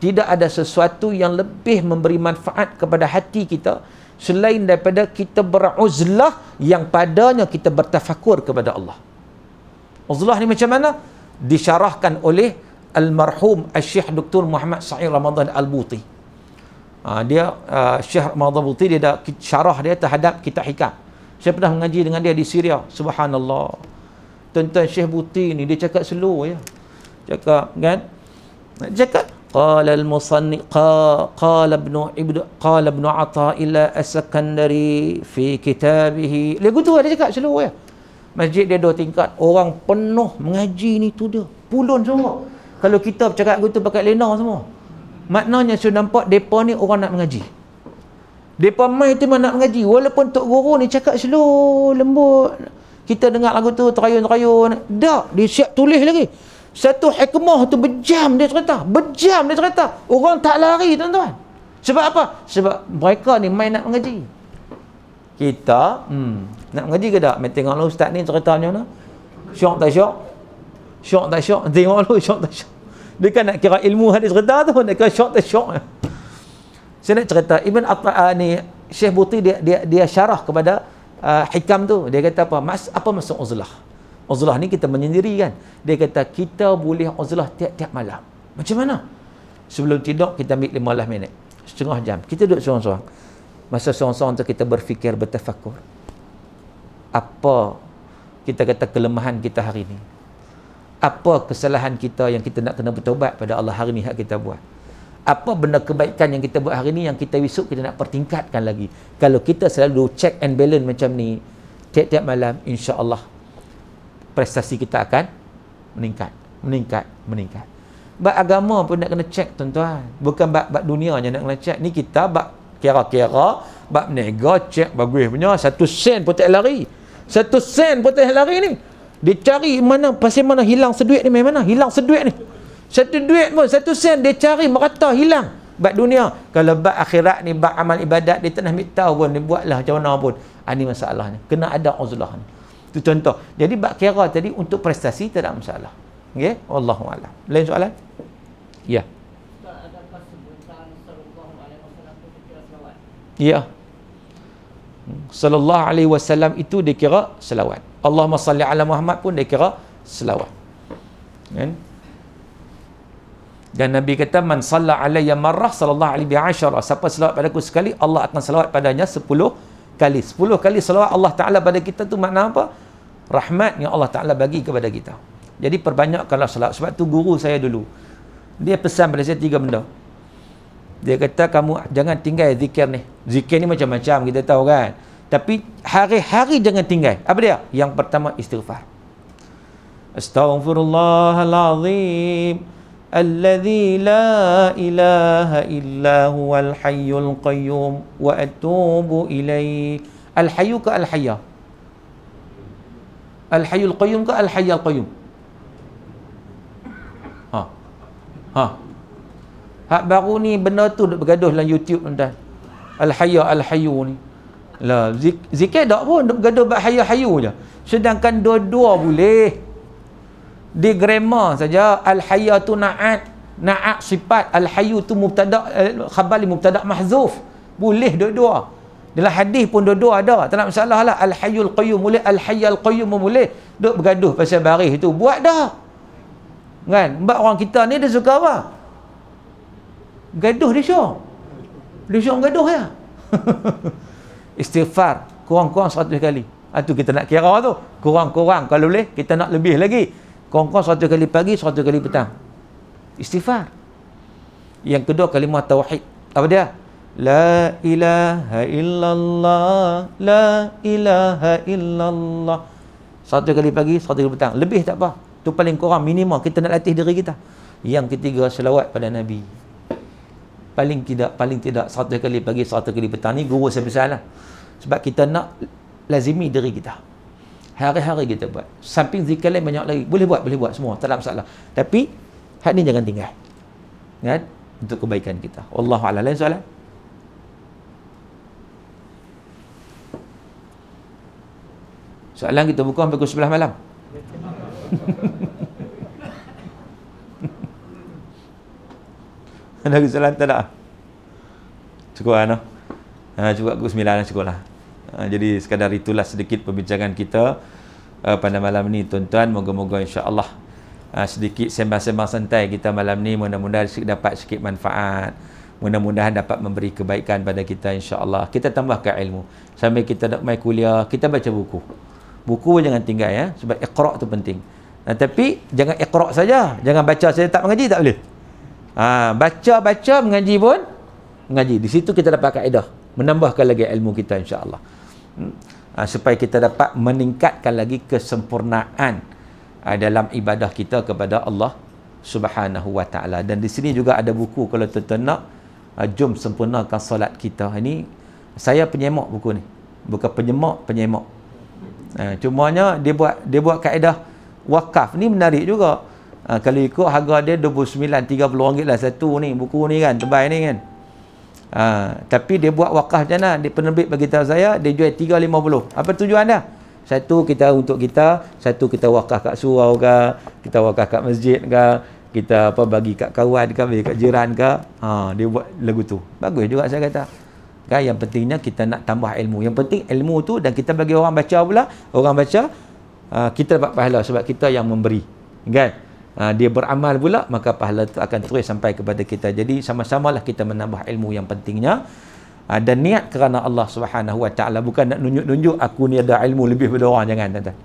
Tidak ada sesuatu yang lebih memberi manfaat kepada hati kita selain daripada kita beruzlah yang padanya kita bertafakur kepada Allah. Uzlah ni macam mana? Disyarahkan oleh almarhum Syekh Dr. Muhammad Sa'id Ramadan Al-Buti. Dia Syekh Ramadan Al-Buti, dia ada syarah dia terhadap kitab Hikam. Saya pernah mengaji dengan dia di Syria. Subhanallah. Tuan-tuan, Syekh Buti ni dia cakap slow ya. Cakap kan? Cakap qala al-musannif qala ibnu Athaillah As-Sakandari fi kitabih. Lagu tu dia cakap slow ya. Masjid dia 2 tingkat. Orang penuh mengaji ni tu dia. Pulun semua. Kalau kita bercakap gitu pakai lena semua. Maknanya sudah nampak depa ni orang nak mengaji. Depa mai tu nak mengaji. Walaupun tok guru ni cakap slow, lembut. Kita dengar lagu tu terayun-terayun. Tak, dia siap tulis lagi. Satu hikmah tu berjam dia cerita. Berjam dia cerita. Orang tak lari, tuan-tuan. Sebab apa? Sebab mereka ni main nak mengaji. Kita nak mengaji ke tak? Main tengok lah ustaz ni cerita macam mana? Syok tak syok? Syok tak syok? Tengok lah syok tak syok? Dia kan nak kira ilmu hadis cerita tu, nak kira syok tak syok. Saya nak cerita Ibn ni Syekh Buti dia syarah kepada Hikam tu. Dia kata apa? Apa maksud uzlah? Uzlah ni kita menyendiri kan. Dia kata kita boleh uzlah tiap-tiap malam. Macam mana? Sebelum tidur kita ambil 15 minit. Setengah jam. Kita duduk seorang-seorang. Masa seorang-seorang tu kita berfikir, bertafakur. Apa kita kata kelemahan kita hari ni? Apa kesalahan kita yang kita nak kena bertaubat pada Allah hari ni yang kita buat? Apa benda kebaikan yang kita buat hari ni yang kita besok kita nak pertingkatkan lagi? Kalau kita selalu check and balance macam ni tiap-tiap malam, insya-Allah prestasi kita akan meningkat. Bab agama pun nak kena check, tuan-tuan. Bukan bab dunia je nak kena check. Ni kita bab kira-kira, bab nega check bagus punya. 1 sen pun tak lari. 1 sen pun tak lari ni. Dia cari mana, pasal mana hilang seduit ni, mana hilang seduit ni. 1 duit pun 1 sen dia cari merata hilang. Bab dunia. Kalau bab akhirat ni, bab amal ibadat, dia tak nak ambil tahu pun, dia buatlah macam mana pun. Ini masalahnya. Kena ada uzlah ni. Itu contoh. Jadi bab kira tadi untuk prestasi tak ada masalah. Okey? Wallahu a'lam. Lain soalan? Ya. Ustaz, adakah sebutan sallallahu alaihi wasallam itu kira selawat? Ya. sallallahu alaihi wasallam itu dia kira selawat. Allahumma salli ala Muhammad pun dia kira selawat. Kan? Dan Nabi kata man salla alayya marrah sallallahu alaihi bi'asyara. Siapa selawat padaku sekali, Allah akan selawat padanya 10 kali. 10 kali selawat Allah Taala pada kita tu makna apa? Rahmat yang Allah Taala bagi kepada kita. Jadi perbanyakkanlah selawat. Sebab tu guru saya dulu, dia pesan pada saya 3 benda. Dia kata kamu jangan tinggal zikir ni. Zikir ni macam-macam kita tahu kan. Tapi hari-hari jangan tinggal. Apa dia? Yang pertama istighfar. Astaghfirullahalazim alladzi la ilaha illa huwal hayyul qayyum wa atubu ilaihi. Al-hayyu ka al-hayya? Al-hayyul qayyum ka al-hayyal qayyum? Hak baru ni benda tu duk bergaduh dalam YouTube tuan. Al-hayya al-hayyu ni. Lah zikir tak pun duk bergaduh bab hayya-hayyu je. Sedangkan dua-dua boleh. Di grammar saja al-hayya tu na'at sifat, al-hayyu tu mubtada, khabar li mubtada mahzuf. Boleh dua-dua. Dalam hadis pun dua-dua ada. Tak nak masalah lah. Al-hayyul qayyum boleh, al-hayyal qayyum boleh. Duk bergaduh pasal baris tu. Buat dah. Kan? Sebab orang kita ni dia suka apa? Gaduh dia syok. Dia syok gaduh ya. Istighfar kurang-kurang 100 kali. Itu kita nak kira tu. Kurang-kurang kalau boleh kita nak lebih lagi. Kurang-kurang 100 kali pagi, 100 kali petang. Istighfar. Yang kedua kalimah tauhid. Apa dia? La ilaha illallah, la ilaha illallah. 100 kali pagi, 100 kali petang. Lebih tak apa. Tu paling kurang minimum kita nak latih diri kita. Yang ketiga selawat pada Nabi. Paling tidak 100 kali pagi, 100 kali petang. Ni guru saya besar lah. Sebab kita nak lazimi diri kita. Hari-hari kita buat. Samping zikir lain banyak lagi. Boleh buat semua. Tak ada masalah. Tapi hak ni jangan tinggal. Kan? Untuk kebaikan kita. Wallahu a'lam. Lain soalan? Soalan kita buka sampai pukul 11 malam. Ada kesalahan tak ada? Cukup lah, no? Cukup pukul 9 lah, cukup lah. Jadi sekadar itulah sedikit perbincangan kita pada malam ni tuan-tuan. Moga-moga insya-Allah sedikit sembang-sembang santai kita malam ni mudah-mudahan dapat sikit manfaat. Mudah-mudahan dapat memberi kebaikan pada kita insya-Allah. Kita tambahkan ilmu. Sambil kita nak mai kuliah, kita baca buku. Buku jangan tinggal ya, sebab iqra' tu penting. Tapi jangan iqra' saja, jangan baca saja tak mengaji tak boleh. Baca mengaji pun mengaji. Di situ kita dapat kaedah, menambahkan lagi ilmu kita insya-Allah. Supaya kita dapat meningkatkan lagi kesempurnaan dalam ibadah kita kepada Allah Subhanahu wa taala. Dan di sini juga ada buku kalau tuan-tuan nak, jom sempurnakan solat kita. Ini saya penyemak buku ni. Bukan penyemak. Cumanya dia buat kaedah wakaf ni menarik juga. Kalau ikut harga dia 29-30 ringgit lah satu ni buku ni kan, tebal ni kan. Tapi dia buat wakaf macam mana? Dia penerbit bagi tahu saya dia jual 350. Apa tujuan dia? Satu kita untuk kita, satu kita wakaf kat surau ke, kita wakaf kat masjid ke, kita apa bagi kat kawan ke, bagi kat jiran ke. Dia buat lagu tu. Bagus juga saya kata. Kan yang pentingnya kita nak tambah ilmu. Yang penting ilmu tu dan kita bagi orang baca pula. Orang baca kita dapat pahala sebab kita yang memberi. Kan? Dia beramal pula maka pahala itu akan terus sampai kepada kita. Jadi sama-samalah kita menambah ilmu yang pentingnya dan niat kerana Allah Subhanahu wa taala, bukan nak nunjuk-nunjuk aku ni ada ilmu lebih daripada orang, jangan tuan-tuan.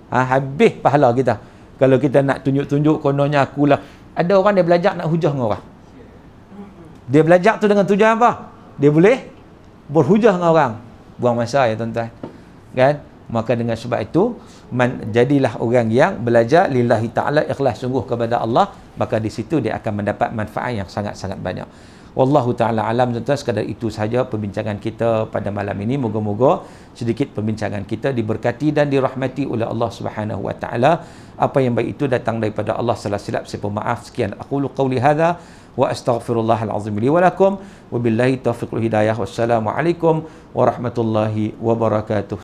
Habis pahala kita kalau kita nak tunjuk-tunjuk kononnya akulah. Ada orang dia belajar nak hujah dengan orang. Dia belajar tu dengan tujuan apa? Dia boleh berhujah dengan orang. Buang masa ya tuan-tuan. Kan? Maka dengan sebab itu jadilah orang yang belajar lillahi ta'ala, ikhlas sungguh kepada Allah, maka di situ dia akan mendapat manfaat yang sangat-sangat banyak. Wallahu ta'ala alam tuan-tuan. Sekadar itu sahaja perbincangan kita pada malam ini. Moga-moga sedikit perbincangan kita diberkati dan dirahmati oleh Allah Subhanahu wa ta'ala. Apa yang baik itu datang daripada Allah. Salah silap saya pemaaf. Sekian aqulu qawli hadha wa astaghfirullahal azim li wa lakum wa billahi taufiq wal hidayah. Wassalamualaikum warahmatullahi wabarakatuh.